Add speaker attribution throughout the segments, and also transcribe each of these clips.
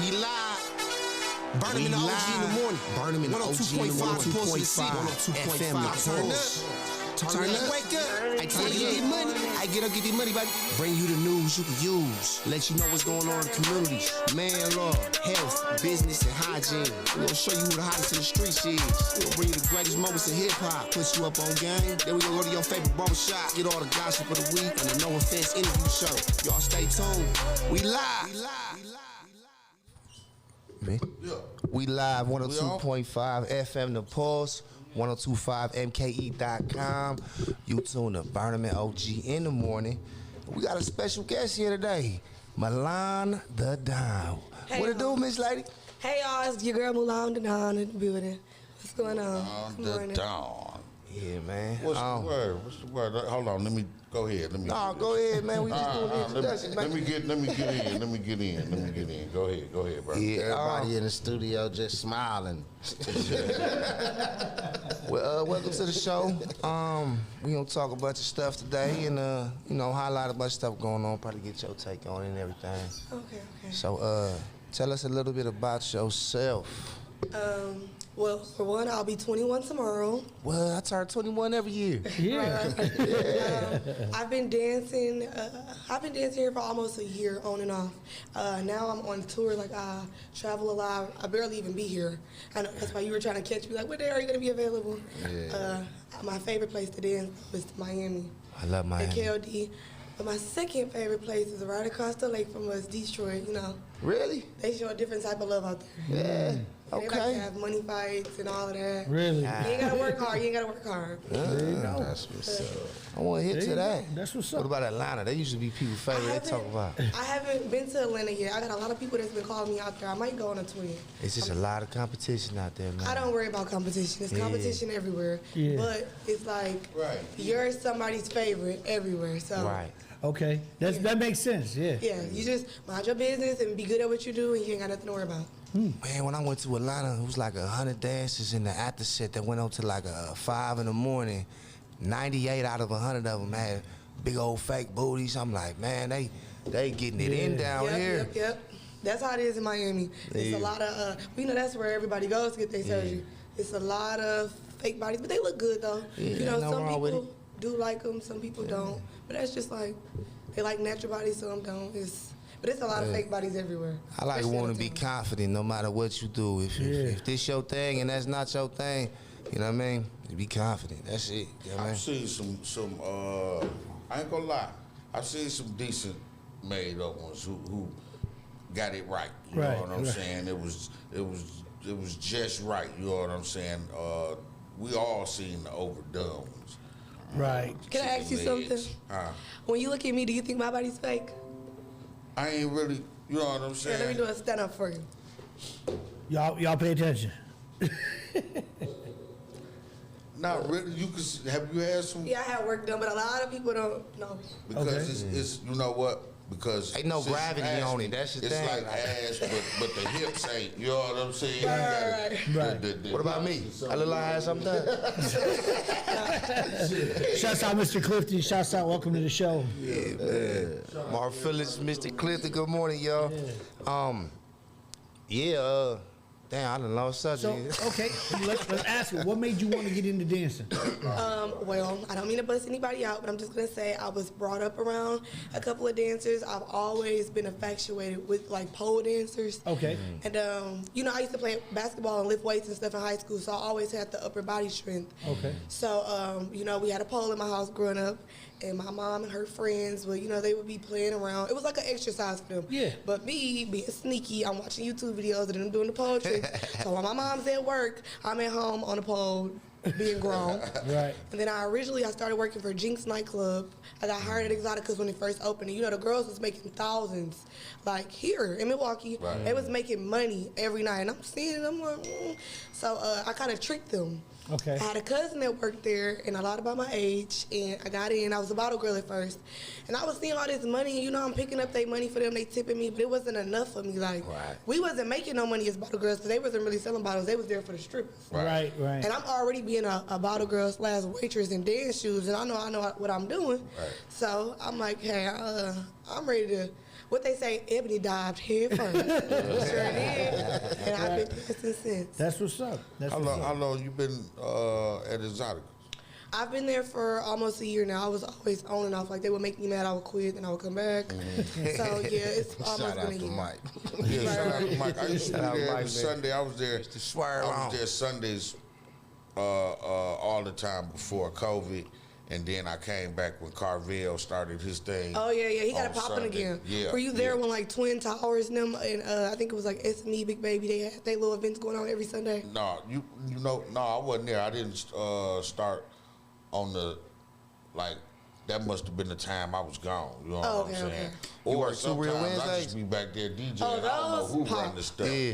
Speaker 1: We live. Burn them in the OG in the morning. Burn them in the OG in the morning. 102.5 FM. Turn up. Turn up. Wake up. I tell you, get money. I get up, get this money, baby. Bring you the news you can use. Let you know what's going on in the communities. Man, law, health, business, and hygiene. We're gonna show you who the hottest in the streets is. We'll bring you the greatest moments in hip hop. Put you up on game. Then we gonna go to your favorite barbershop. Get all the gossip of the week and the No Offense interview show. Y'all stay tuned. We live. Me? Yeah. We live 102.5 FM The Pulse, 1025mke.com. You tune to Burn 'em and OG in the morning. We got a special guest here today, Mulan the Don.
Speaker 2: Hey,
Speaker 1: what it do, Miss Lady?
Speaker 2: Hey y'all, it's your girl Mulan the Don in the building. What's going on?
Speaker 3: The Don.
Speaker 1: Yeah, man.
Speaker 3: What's the word? What's the word? Hold on, let me go ahead.
Speaker 1: Go ahead, man. We just doing the introduction,
Speaker 3: let me get in. Go ahead, bro.
Speaker 1: Yeah,
Speaker 4: everybody in the studio just smiling.
Speaker 1: Well, welcome to the show. We gonna talk a bunch of stuff today, and highlight a bunch of stuff going on. Probably get your take on it and everything.
Speaker 2: Okay.
Speaker 1: So, tell us a little bit about yourself.
Speaker 2: Well, for one, I'll be 21 tomorrow.
Speaker 1: Well, I turn 21 every year.
Speaker 2: Yeah. I've been dancing here for almost a year, on and off. Now I'm on tour. Like, I travel a lot. I barely even be here. I know that's why you were trying to catch me. Like, what day are you gonna be available?
Speaker 1: Yeah.
Speaker 2: My favorite place to dance is Miami.
Speaker 1: I love Miami.
Speaker 2: At KLD. But my second favorite place is right across the lake from us, Detroit. You know.
Speaker 1: Really?
Speaker 2: They show a different type of love out there.
Speaker 1: Yeah.
Speaker 2: They like to have money fights and all of that.
Speaker 5: Really?
Speaker 2: You ain't gotta work hard.
Speaker 5: There you go.
Speaker 1: That's what's up. I want to hit to that.
Speaker 5: That's what's up.
Speaker 1: What about Atlanta? They used to be people's favorite. They talk about.
Speaker 2: I haven't been to Atlanta yet. I got a lot of people that's been calling me out there. I might go on a twin.
Speaker 1: It's just a lot of competition out there, man.
Speaker 2: I don't worry about competition. It's competition everywhere.
Speaker 5: Yeah.
Speaker 2: But it's like you're somebody's favorite everywhere. So
Speaker 1: right.
Speaker 5: Okay, that makes sense. Yeah.
Speaker 2: Yeah, you just mind your business and be good at what you do, and you ain't got nothing to worry about.
Speaker 1: Man, when I went to Atlanta, it was like 100 dancers in the after set that went on to like 5 in the morning. 98 out of 100 of them had big old fake booties. I'm like, man, they getting it in down here.
Speaker 2: Yep. That's how it is in Miami. It's a lot of, that's where everybody goes to get their surgery. It's a lot of fake bodies, but they look good though.
Speaker 1: Yeah,
Speaker 2: some people do like them, some people don't. But that's just like, they like natural bodies, some don't. But it's a lot of fake bodies everywhere.
Speaker 1: I like want to be confident no matter what you do. If this your thing and that's not your thing, you know what I mean? Be confident. That's it. You know
Speaker 3: I've seen some I ain't gonna lie. I've seen some decent made up ones who got it right. You know what I'm saying? It was just right. You know what I'm saying? We all seen the overdone ones.
Speaker 5: Right.
Speaker 2: Can I ask you something? When you look at me, do you think my body's fake?
Speaker 3: I ain't really, you know what I'm saying?
Speaker 2: Yeah, let me do a stand up for you.
Speaker 5: Y'all pay attention.
Speaker 3: Not really. Have you had some?
Speaker 2: Yeah, I had work done, but a lot of people don't know.
Speaker 3: Because it's you know what? Because
Speaker 1: ain't no gravity on it. That's the thing.
Speaker 3: It's like ass, but the hips ain't. You know what I'm saying?
Speaker 2: Right.
Speaker 1: What about me? I look like I had something done.
Speaker 5: Shouts out Mr. Clifton. Shouts out. Welcome to the show.
Speaker 1: Yeah, man. Mark Phillips, Mr. Clifton. Good morning, y'all. Damn, I done lost subject.
Speaker 5: So, okay, let's ask you, what made you want to get into dancing?
Speaker 2: Well, I don't mean to bust anybody out, but I'm just going to say I was brought up around a couple of dancers. I've always been infatuated with, like, pole dancers.
Speaker 5: Okay.
Speaker 2: And, I used to play basketball and lift weights and stuff in high school, so I always had the upper body strength.
Speaker 5: Okay.
Speaker 2: So, we had a pole in my house growing up, and my mom and her friends, they would be playing around. It was like an exercise for them.
Speaker 5: Yeah.
Speaker 2: But me, being sneaky, I'm watching YouTube videos of them doing the pole tricks. So while my mom's at work, I'm at home on the pole being grown.
Speaker 5: Right.
Speaker 2: And then I started working for Jinx nightclub. I got hired at Exoticas when it first opened. And, the girls was making thousands. Like here in Milwaukee, they was making money every night. And I'm seeing it, I'm like, So I kind of tricked them.
Speaker 5: Okay.
Speaker 2: I had a cousin that worked there, and a lot about my age, and I got in. I was a bottle girl at first, and I was seeing all this money. I'm picking up their money for them. They tipping me, but it wasn't enough for me. Like, we wasn't making no money as bottle girls because they wasn't really selling bottles. They was there for the strippers.
Speaker 5: Right.
Speaker 2: And I'm already being a bottle girl / waitress in dance shoes, and I know what I'm doing.
Speaker 3: Right.
Speaker 2: So I'm like, hey, I'm ready to. what they say, Ebony dived head first. Sure did. And I've been dancing since.
Speaker 5: That's what's up.
Speaker 3: How long you been at Exotica?
Speaker 2: I've been there for almost a year now. I was always on and off. Like, they would make me mad, I would quit, and I would come back. So, yeah, it's almost
Speaker 4: Shout out
Speaker 2: been a
Speaker 4: to
Speaker 2: year.
Speaker 4: Mike.
Speaker 3: Yeah, shout out to Mike. I used to be
Speaker 4: Shout out
Speaker 3: there
Speaker 4: Mike,
Speaker 3: every
Speaker 4: man.
Speaker 3: Sunday. I was there. I was there Sundays all the time before COVID. And then I came back when Carvel started his thing.
Speaker 2: Oh, yeah, he got
Speaker 3: on
Speaker 2: it popping
Speaker 3: Sunday.
Speaker 2: again.
Speaker 3: Yeah.
Speaker 2: Were you there when, like, Twin Towers and them, and I think it was, like, SME, Big Baby, they had their little events going on every Sunday?
Speaker 3: No, no, I wasn't there. I didn't start on the, like, that must have been the time I was gone. You know what I'm saying?
Speaker 2: Okay.
Speaker 4: You
Speaker 3: Or
Speaker 4: work 2 Real
Speaker 3: sometimes I
Speaker 4: Wednesdays?
Speaker 3: just be back there DJing.
Speaker 2: Oh,
Speaker 3: I don't know
Speaker 2: those
Speaker 3: who
Speaker 2: pop.
Speaker 3: run the stuff.
Speaker 4: Yeah.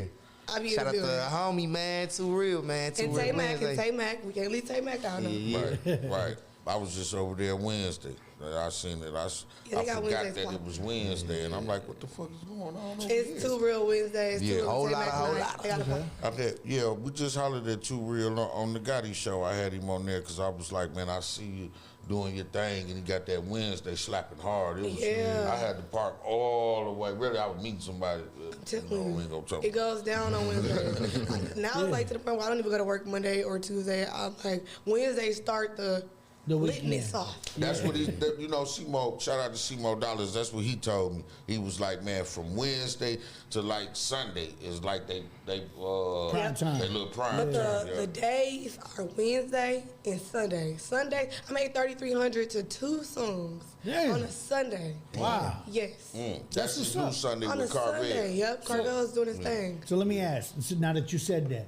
Speaker 2: I be
Speaker 4: Shout out
Speaker 2: in
Speaker 4: to
Speaker 2: the
Speaker 4: the
Speaker 2: building.
Speaker 4: homie, man. Too Real, man. Too
Speaker 2: And
Speaker 4: Real
Speaker 2: Tay Mac,
Speaker 4: Wednesday.
Speaker 2: We can't leave Tay Mac out now.
Speaker 3: Right. I was just over there Wednesday. I seen it. I
Speaker 2: they got
Speaker 3: forgot
Speaker 2: Wednesdays
Speaker 3: that it
Speaker 2: popping.
Speaker 3: was Wednesday, and I'm like, what the fuck is going on over
Speaker 2: It's
Speaker 3: here?
Speaker 2: 2 Real Wednesdays.
Speaker 3: Yeah,
Speaker 2: two
Speaker 4: whole
Speaker 2: Tay
Speaker 4: lot,
Speaker 2: Mac
Speaker 4: whole
Speaker 2: nights.
Speaker 4: lot.
Speaker 2: They got a pop.
Speaker 3: Yeah, we just hollered at Too Real on the Gotti show. I had him on there because I was like, man, I see you doing your thing, and he got that Wednesday slapping hard. It was,
Speaker 2: Yeah.
Speaker 3: I had to park all the way. Really, I was meeting somebody.
Speaker 2: Telling
Speaker 3: we
Speaker 2: you,
Speaker 3: ain't gonna talk.
Speaker 2: it goes down on Wednesday. Now it's like to the point where I don't even go to work Monday or Tuesday. I'm like, Wednesday start the litness
Speaker 5: weekend.
Speaker 2: off.
Speaker 3: That's what he, Simo, shout out to Simo Dollars, that's what he told me. He was like, man, from Wednesday to like Sunday is like they
Speaker 5: Prime time.
Speaker 3: they little prime
Speaker 2: But
Speaker 3: time.
Speaker 2: the days are Wednesday and Sunday. Sunday, I made 3,300 to 2 songs
Speaker 5: Damn.
Speaker 2: on a Sunday.
Speaker 5: Wow.
Speaker 2: Yes.
Speaker 3: That's his new Sunday
Speaker 2: On a
Speaker 3: with Carvel.
Speaker 2: Sunday, yep. Carvel's doing his thing.
Speaker 5: So let me ask, so now that you said that,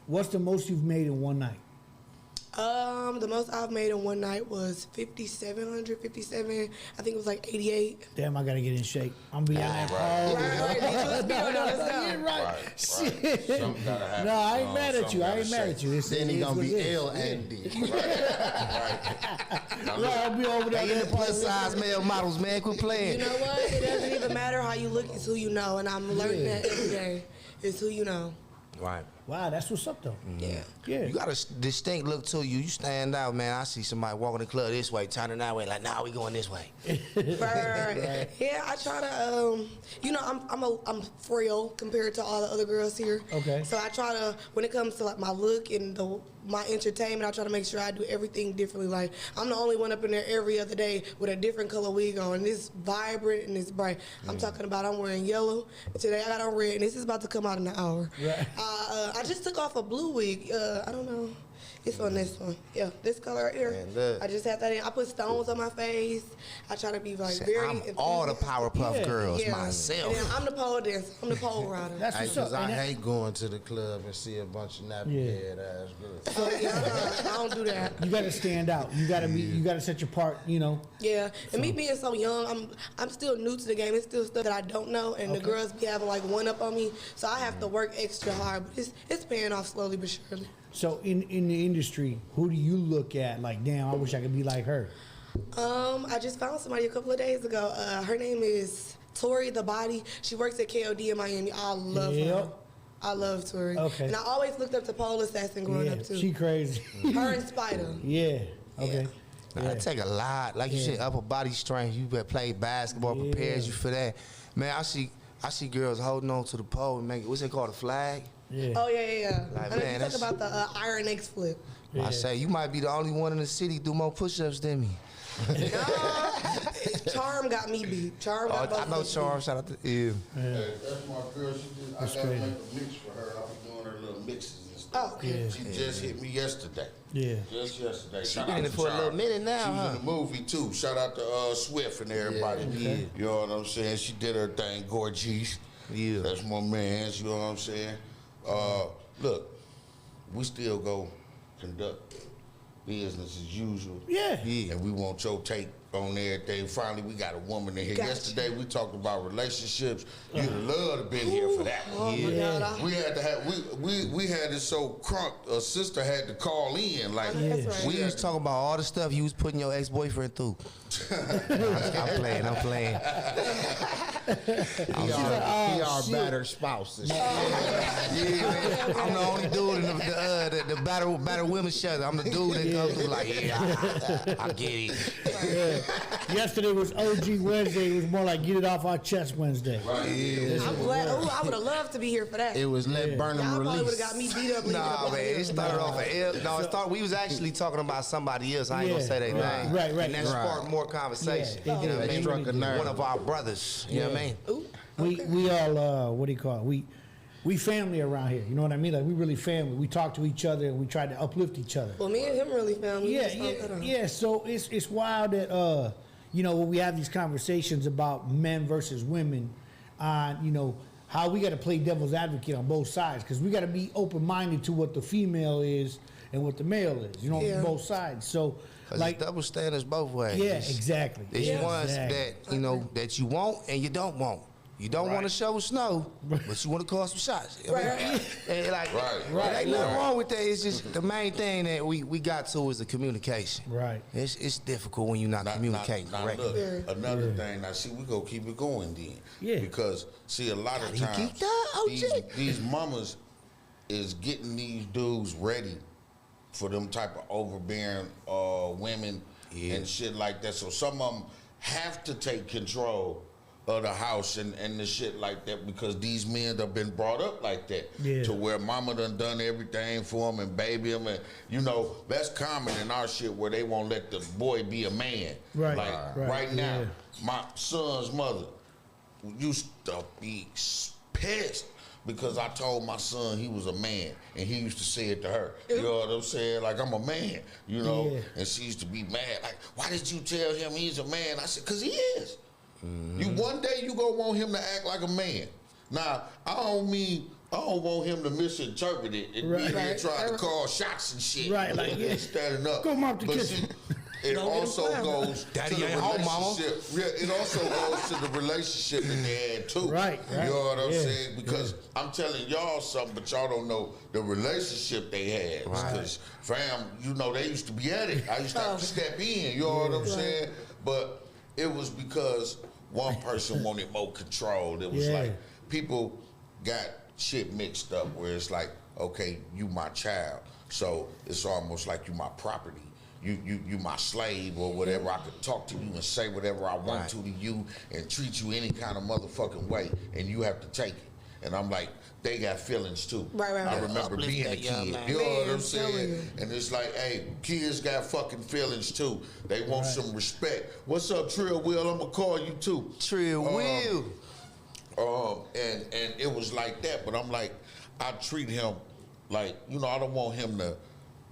Speaker 5: what's the most you've made in one night?
Speaker 2: The most I've made in one night was 5,700, 57. I think it was like 88.
Speaker 5: Damn, I gotta get in shape. I'm gonna be on that hard.
Speaker 2: Right. Need you to speed on that. Let's go.
Speaker 5: Right.
Speaker 3: Shit. Something gotta happen.
Speaker 5: No, I ain't mad at
Speaker 3: Something
Speaker 5: you. I
Speaker 3: gotta
Speaker 5: ain't mad at you. It's-
Speaker 4: Then he
Speaker 5: it is
Speaker 4: gonna
Speaker 5: what
Speaker 4: be
Speaker 5: it is.
Speaker 4: L and D.
Speaker 3: Now,
Speaker 5: Right,
Speaker 3: look,
Speaker 5: I'll be over there.
Speaker 4: They in the plus size male models, man. Quit
Speaker 2: You
Speaker 4: playing.
Speaker 2: know what? It doesn't even matter how you look, it's who you know. And I'm learning that every day. It's who you know.
Speaker 4: Right.
Speaker 5: Wow, that's what's up though.
Speaker 2: Yeah.
Speaker 5: Yeah.
Speaker 4: You got a distinct look to you. You stand out, man. I see somebody walking the club this way, turning that way, like, nah, we going this way.
Speaker 2: Right. Yeah, I try to, I'm frail compared to all the other girls here.
Speaker 5: Okay.
Speaker 2: So I try to, when it comes to like my look and my entertainment, I try to make sure I do everything differently. Like, I'm the only one up in there every other day with a different color wig on. And it's vibrant and it's bright. I'm talking about I'm wearing yellow. Today I got on red, and this is about to come out in an hour.
Speaker 5: Right.
Speaker 2: I just took off a blue wig. I don't know. It's on this one. Yeah, this color right here.
Speaker 4: Man, look.
Speaker 2: I just had that in. I put stones on my face. I try to be like
Speaker 4: Say,
Speaker 2: very
Speaker 4: I'm all the
Speaker 2: enthusiastic.
Speaker 4: Powerpuff Girls
Speaker 2: Yeah.
Speaker 4: myself.
Speaker 2: And then I'm the pole dancer. I'm the pole rider.
Speaker 5: That's
Speaker 4: Hey,
Speaker 5: what's
Speaker 4: cause
Speaker 5: up.
Speaker 4: I
Speaker 5: And that-
Speaker 4: hate going to the club and see a bunch of nappy
Speaker 5: Yeah.
Speaker 4: head ass girls.
Speaker 2: So yeah, I don't do that.
Speaker 5: you gotta stand out. You gotta be. You gotta set your part. You know.
Speaker 2: Yeah, and me being so young, I'm still new to the game. It's still stuff that I don't know, and the girls be having like one up on me, so I have to work extra hard. But it's paying off slowly but surely.
Speaker 5: So in the industry, who do you look at? Like, damn, I wish I could be like her.
Speaker 2: I just found somebody a couple of days ago. Her name is Tori the Body. She works at KOD in Miami. I love her.
Speaker 5: Yep.
Speaker 2: I love Tori.
Speaker 5: Okay.
Speaker 2: And I always looked up to Pole Assassin growing
Speaker 5: Yeah,
Speaker 2: up too.
Speaker 5: she crazy.
Speaker 2: Her and Spider.
Speaker 5: Yeah. Okay.
Speaker 4: Nah, it take a lot. Like you said, upper body strength. You better play basketball, prepares you for that. Man, I see girls holding on to the pole and make it, what's it called, a flag?
Speaker 5: Yeah.
Speaker 2: Oh yeah.
Speaker 4: Like,
Speaker 2: I know
Speaker 4: man,
Speaker 2: you
Speaker 4: that's-
Speaker 2: talk about the Iron X flip.
Speaker 5: Yeah.
Speaker 4: I say, you might be the only one in the city do more push-ups than me.
Speaker 2: Charm got me beat. Charm got both
Speaker 4: I know
Speaker 2: of us
Speaker 4: Charles, shout out to you.
Speaker 3: hey, that's my girl. I
Speaker 5: That's
Speaker 3: gotta
Speaker 5: crazy.
Speaker 3: make a mix for her. I'll be doing her little mixes and stuff.
Speaker 2: Oh, okay.
Speaker 3: She just hit me yesterday.
Speaker 5: Yeah.
Speaker 3: Just yesterday.
Speaker 4: She
Speaker 3: Shout
Speaker 4: been
Speaker 3: out
Speaker 4: in it
Speaker 3: to
Speaker 4: for a
Speaker 3: Charles.
Speaker 4: little minute now,
Speaker 3: She was
Speaker 4: huh?
Speaker 3: in the movie too. Shout out to Swift and everybody.
Speaker 4: Yeah.
Speaker 3: You know what I'm saying? She did her thing, gorgeous.
Speaker 4: Yeah.
Speaker 3: That's my man's, you know what I'm saying? Look, we still go conduct business as usual.
Speaker 5: Yeah.
Speaker 3: And we want your take on everything. Finally, we got a woman in here.
Speaker 2: Gotcha.
Speaker 3: Yesterday, we talked about relationships. You'd love to been here for that.
Speaker 2: Oh my God.
Speaker 3: We had to have we had it so crunk. A sister had to call in like
Speaker 2: That's right.
Speaker 4: We was talking about all the stuff you was putting your ex-boyfriend through. I'm playing.
Speaker 5: Oh,
Speaker 4: He our
Speaker 5: shit.
Speaker 4: battered spouse. Yeah, man. I'm the only dude in the battered women's shelter. I'm the dude that comes through like, yeah, I get it.
Speaker 5: Yesterday was OG Wednesday. It was more like get it off our chest Wednesday.
Speaker 3: Right.
Speaker 4: Yeah.
Speaker 2: I'm glad. Oh, I would have loved to be here for that.
Speaker 1: It was let burn them
Speaker 2: Y'all probably would
Speaker 1: release.
Speaker 2: have got me beat up.
Speaker 4: Nah, man, it started off we was actually talking about somebody else. I ain't gonna say their name.
Speaker 5: Right.
Speaker 4: And that sparked more conversation.
Speaker 5: Yeah,
Speaker 4: You know what I mean?
Speaker 1: struck a nerve.
Speaker 4: One of our brothers. You know what I mean?
Speaker 2: Ooh.
Speaker 5: We all what do you call it? We family around here. You know what I mean? Like we really family. We talk to each other and we try to uplift each other.
Speaker 2: Well, me and him really found me.
Speaker 5: Yeah. So it's wild that you know, when we have these conversations about men versus women, you know, how we got to play devil's advocate on both sides, because we got to be open-minded to what the female is and what the male is. You know, both sides. So
Speaker 4: Like double standards both ways.
Speaker 5: yeah, exactly.
Speaker 4: There's ones that you know that you want and you don't want. You don't want to show snow, but you want to call some shots.
Speaker 2: Right.
Speaker 4: And like, ain't nothing wrong with that. It's just the main thing that we got to is the communication.
Speaker 5: Right.
Speaker 4: It's difficult when you're not communicating correctly.
Speaker 3: Look, another thing. Now, see, we gonna keep it going then.
Speaker 5: Yeah.
Speaker 3: Because see, a lot of
Speaker 4: you
Speaker 3: times
Speaker 4: geeked out,
Speaker 3: these mamas is getting these dudes ready for them type of overbearing women and shit like that. So some of them have to take control of the house and the shit like that, because these men have been brought up like that to where mama done everything for them and baby them, and you know that's common in our shit where they won't let the boy be a man.
Speaker 5: Right.
Speaker 3: Like right now, my son's mother used to be pissed because I told my son he was a man, and he used to say it to her. You know what I'm saying? Like, I'm a man, you know?
Speaker 5: Yeah.
Speaker 3: And she used to be mad. Like, why did you tell him he's a man? I said, because he is. You one day you gonna want him to act like a man. Now, I don't want him to misinterpret it and be there trying to call shots and shit.
Speaker 5: Right, like,
Speaker 3: standing up.
Speaker 5: Go mop the
Speaker 3: But
Speaker 5: kitchen.
Speaker 3: see, it also goes
Speaker 4: Daddy
Speaker 3: to the
Speaker 4: ain't home, mama.
Speaker 3: relationship. Yeah, it also goes to the relationship that they had too.
Speaker 5: Right.
Speaker 3: You know what I'm saying? Because I'm telling y'all something, but y'all don't know the relationship they had. Because fam, you know, they used to be at it. I used to have to step in. You know what I'm saying? But it was because one person wanted more control. It was like people got shit mixed up where it's like, okay, you my child, so it's almost like you my property. You my slave or whatever. I could talk to you and say whatever I want to you and treat you any kind of motherfucking way, and you have to take it. And I'm like, they got feelings too.
Speaker 2: Right.
Speaker 3: I remember being a kid. You know what I'm saying?
Speaker 2: You.
Speaker 3: And it's like, hey, kids got fucking feelings too. They want some respect. What's up, Trill Will? I'm gonna call you too.
Speaker 4: Trill Will.
Speaker 3: And it was like that, but I'm like, I treat him like, you know, I don't want him to.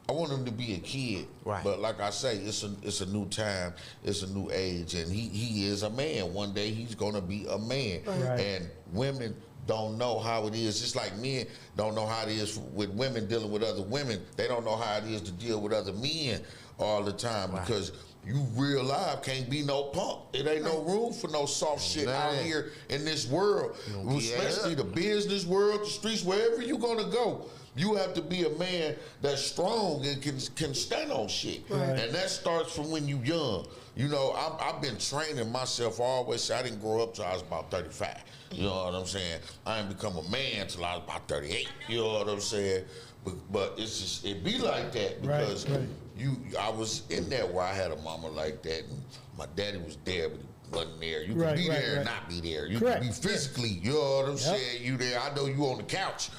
Speaker 3: I want him to be a kid, but like I say, it's a new time, it's a new age, and he is a man. One day he's gonna be a man, and women don't know how it is. Just like men don't know how it is with women dealing with other women. They don't know how it is to deal with other men all the time because you real life can't be no punk. It ain't no room for no soft shit out here in this world, especially the business world, the streets, wherever you gonna go. You have to be a man that's strong and can stand on shit. And that starts from when you young. You know, I've been training myself always. I didn't grow up till I was about 35. You know what I'm saying? I didn't become a man till I was about 38. You know what I'm saying? But it's just, it be like that because I was in there where I had a mama like that, and my daddy was there, but he wasn't there. You could be there and not be there. You could be physically, you know what I'm saying? You there. I know you on the couch.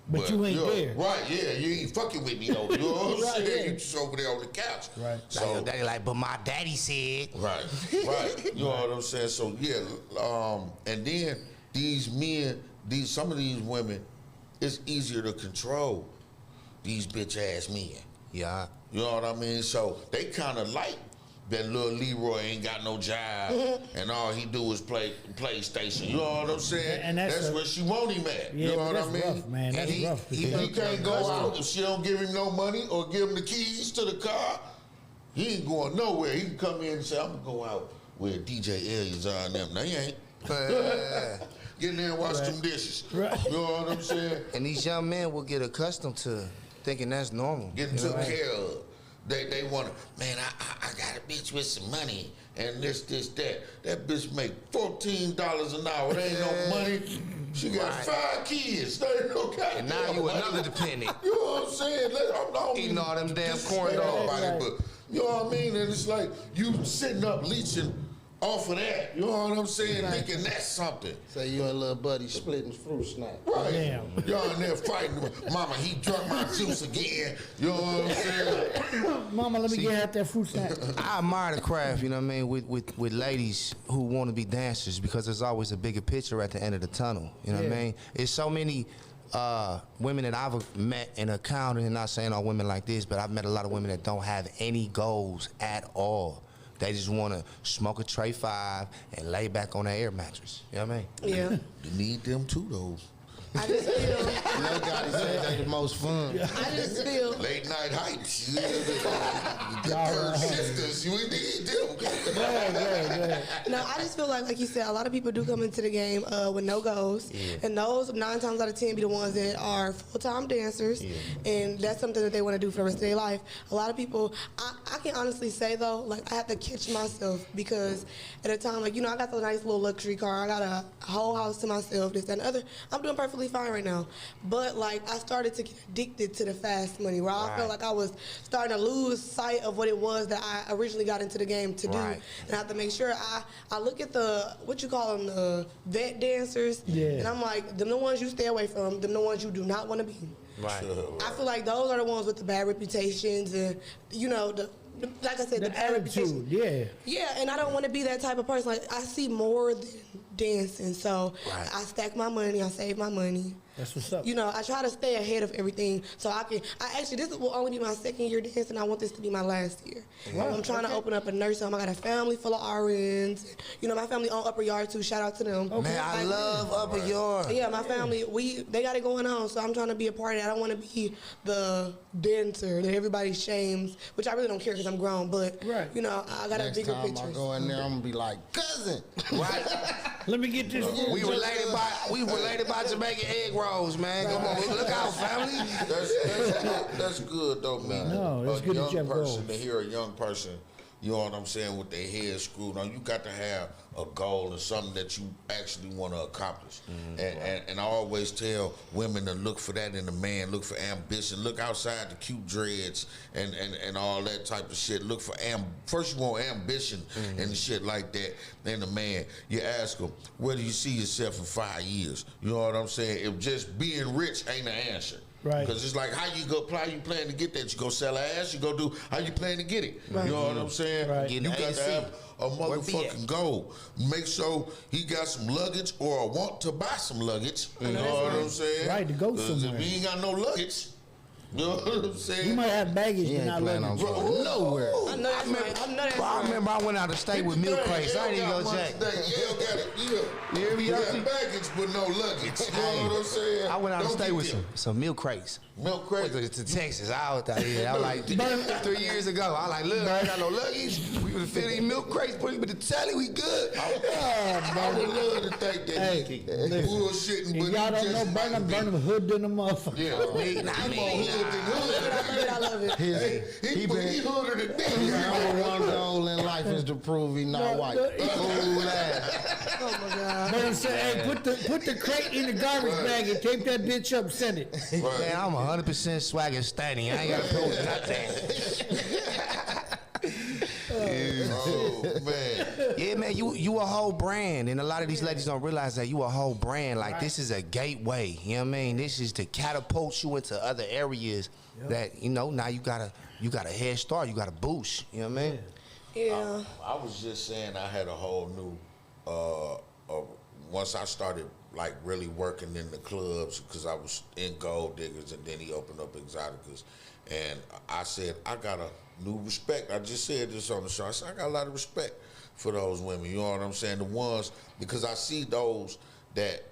Speaker 5: But you ain't there.
Speaker 3: Right, yeah. You ain't fucking with me, though. You know what I'm saying? You just over there on the couch.
Speaker 5: Right.
Speaker 4: So your daddy like, but my daddy said.
Speaker 3: Right. You know what I'm saying? So, yeah. And then these men, some of these women, it's easier to control these bitch-ass men.
Speaker 4: Yeah.
Speaker 3: You know what I mean? So they kind of like that little Leroy ain't got no job and all he do is play PlayStation. You know what I'm saying?
Speaker 5: And that's
Speaker 3: where she want him at.
Speaker 5: Yeah,
Speaker 3: you know what I mean?
Speaker 5: Rough, man. That's rough.
Speaker 3: He can't go out if she don't give him no money or give him the keys to the car. He ain't going nowhere. He can come in and say, I'm gonna go out with DJ Elliot's on them. No, he ain't. Get in there and wash them dishes. Right. You know what I'm saying?
Speaker 4: And these young men will get accustomed to thinking that's normal.
Speaker 3: Getting took care of. They want to, man, I got a bitch with some money and this, that. That bitch make $14 an hour. There ain't no money. She got 5 kids. There ain't no goddamn
Speaker 4: And now you
Speaker 3: money.
Speaker 4: another dependent.
Speaker 3: You know what I'm saying?
Speaker 4: Eating all them damn corn dogs.
Speaker 3: But You know what I mean? And it's like you sitting up leeching off of that. You know what I'm saying? Right. Thinking that's something.
Speaker 1: Say you and little buddy splitting fruit snack.
Speaker 3: Right.
Speaker 5: Damn.
Speaker 3: Y'all in there fighting. Mama, he drunk my juice again. You know what I'm saying?
Speaker 5: Mama, let me get out that fruit snack.
Speaker 4: I admire the craft, you know what I mean, with ladies who want to be dancers, because there's always a bigger picture at the end of the tunnel. You know what I mean? It's so many women that I've met and encountered, and not saying all women like this, but I've met a lot of women that don't have any goals at all. They just want to smoke a Tray 5 and lay back on their air mattress. You know what I mean?
Speaker 2: Yeah.
Speaker 3: You need them too, though.
Speaker 2: I just feel.
Speaker 1: No God said they the most fun.
Speaker 2: I just feel.
Speaker 3: Late night hikes. The third shifters. You need them.
Speaker 5: Go ahead.
Speaker 2: No, I just feel like you said, a lot of people do come into the game with no goals, and those 9 times out of 10 be the ones that are full-time dancers, and that's something that they want to do for the rest of their life. A lot of people, I can honestly say though, like I have to catch myself, because at a time, like, you know, I got the nice little luxury car, I got a whole house to myself, this, that, and the other. I'm doing perfectly fine right now, but like I started to get addicted to the fast money, where I felt like I was starting to lose sight of what it was that I originally got into the game to do, and I have to make sure I look at the, what you call them, the vet dancers, and I'm like, them the ones you stay away from, them the ones you do not want to be.
Speaker 4: Right.
Speaker 2: I feel like those are the ones with the bad reputations, and you know, like I said, the bad reputation. Yeah, and I don't want to be that type of person. Like, I see more than dancing, so I stack my money, I save my money.
Speaker 5: That's what's up.
Speaker 2: You know, I try to stay ahead of everything, so I actually, this will only be my 2nd year dancing. I want this to be my last year. I'm trying to open up a nursing home. I got a family full of RNs. You know, my family on Upper Yard too. Shout out to them.
Speaker 4: Man, I love Upper Yard.
Speaker 2: Yeah, my family, they got it going on, so I'm trying to be a part of it. I don't want to be the dancer that everybody shames, which I really don't care because I'm grown, but, you know, I got a bigger picture.
Speaker 1: Next time I go in there, I'm going to be like, cousin.
Speaker 4: Right.
Speaker 5: Let me get this.
Speaker 4: We related by Jamaican egg rolls, man. Come on, look out, family.
Speaker 3: That's good though, man.
Speaker 5: No, that's good that you have goals.
Speaker 3: To hear a young person, you know what I'm saying, with their head screwed on, you got to have a goal and something that you actually want to accomplish. And I always tell women to look for that in a man, look for ambition, look outside the cute dreads and all that type of shit. Look for first you want ambition and shit like that. Then a man, you ask him, where do you see yourself in 5 years? You know what I'm saying? If just being rich ain't the answer.
Speaker 5: Right.
Speaker 3: Because it's like, how you plan to get that? You go sell ass, you go do, how you plan to get it?
Speaker 2: Right.
Speaker 3: You know what I'm saying?
Speaker 5: Right.
Speaker 3: You got to have a motherfucking goal. Make sure he got some luggage or want to buy some luggage. You know what I'm saying?
Speaker 5: Right, to go somewhere.
Speaker 3: If he ain't got no luggage, you know what I'm saying?
Speaker 5: You might have baggage, but not luggage.
Speaker 1: Nowhere.
Speaker 2: I know that's right.
Speaker 4: I remember I went out of state with milk crates. I didn't even go check.
Speaker 3: Yeah, got it.
Speaker 4: You hear me?
Speaker 3: You got baggage but no luggage. You know what I'm saying?
Speaker 4: I went out of state with some milk crates.
Speaker 3: Milk crates?
Speaker 4: To Texas. I was like 3 years ago. I was like, look, I ain't got no luggage. We was filling milk crates, put him in the telly, we good.
Speaker 3: I would love to think that he bullshitting, but
Speaker 5: Y'all don't know, burn them hood than the motherfucker.
Speaker 3: Yeah,
Speaker 2: I love it.
Speaker 3: he hooded it down.
Speaker 1: Number one goal in life is to prove he's not white.
Speaker 2: Oh my God.
Speaker 5: But he said, hey, put the crate in the garbage bag and tape that bitch up, send it.
Speaker 4: Man, I'm 100% swagger standing. I ain't got to prove nothing.
Speaker 3: Oh man.
Speaker 4: Yeah, man, you a whole brand, and a lot of these ladies don't realize that you a whole brand. Like this is a gateway. You know what I mean? This is to catapult you into other areas that, you know, now you got a head start, you got a boost. You know what I mean?
Speaker 2: Yeah.
Speaker 3: I was just saying I had a whole new once I started like really working in the clubs, because I was in Gold Diggers and then he opened up Exoticas, and I said I got a new respect. I just said this on the show. I said I got a lot of respect for those women. You know what I'm saying? The ones, because I see those that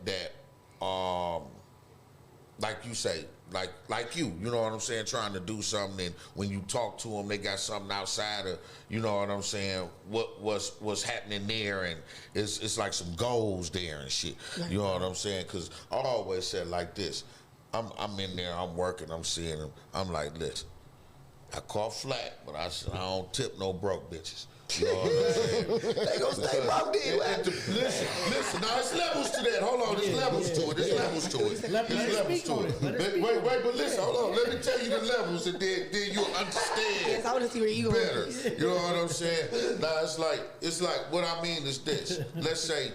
Speaker 3: like you say, like you know what I'm saying, trying to do something, and when you talk to them, they got something outside of, you know what I'm saying, what's happening there, and it's like some goals there and shit. You know what I'm saying? Because I always said like this, I'm in there, I'm working, I'm seeing them, I'm like, listen, I caught flat, but I said I don't tip no broke bitches. You know what I'm saying?
Speaker 4: They gonna stay broke then.
Speaker 3: Listen, now there's levels to that. Hold on, there's levels to it. There's levels to it.
Speaker 5: Let
Speaker 3: There's levels
Speaker 5: speak
Speaker 3: to
Speaker 5: on
Speaker 3: it.
Speaker 5: it.
Speaker 3: Wait, but listen, hold on. Let me tell you the levels, and then you'll understand.
Speaker 2: Yes, I want to see where you
Speaker 3: better.
Speaker 2: going.
Speaker 3: You know what I'm saying? Now it's like what I mean is this. Let's say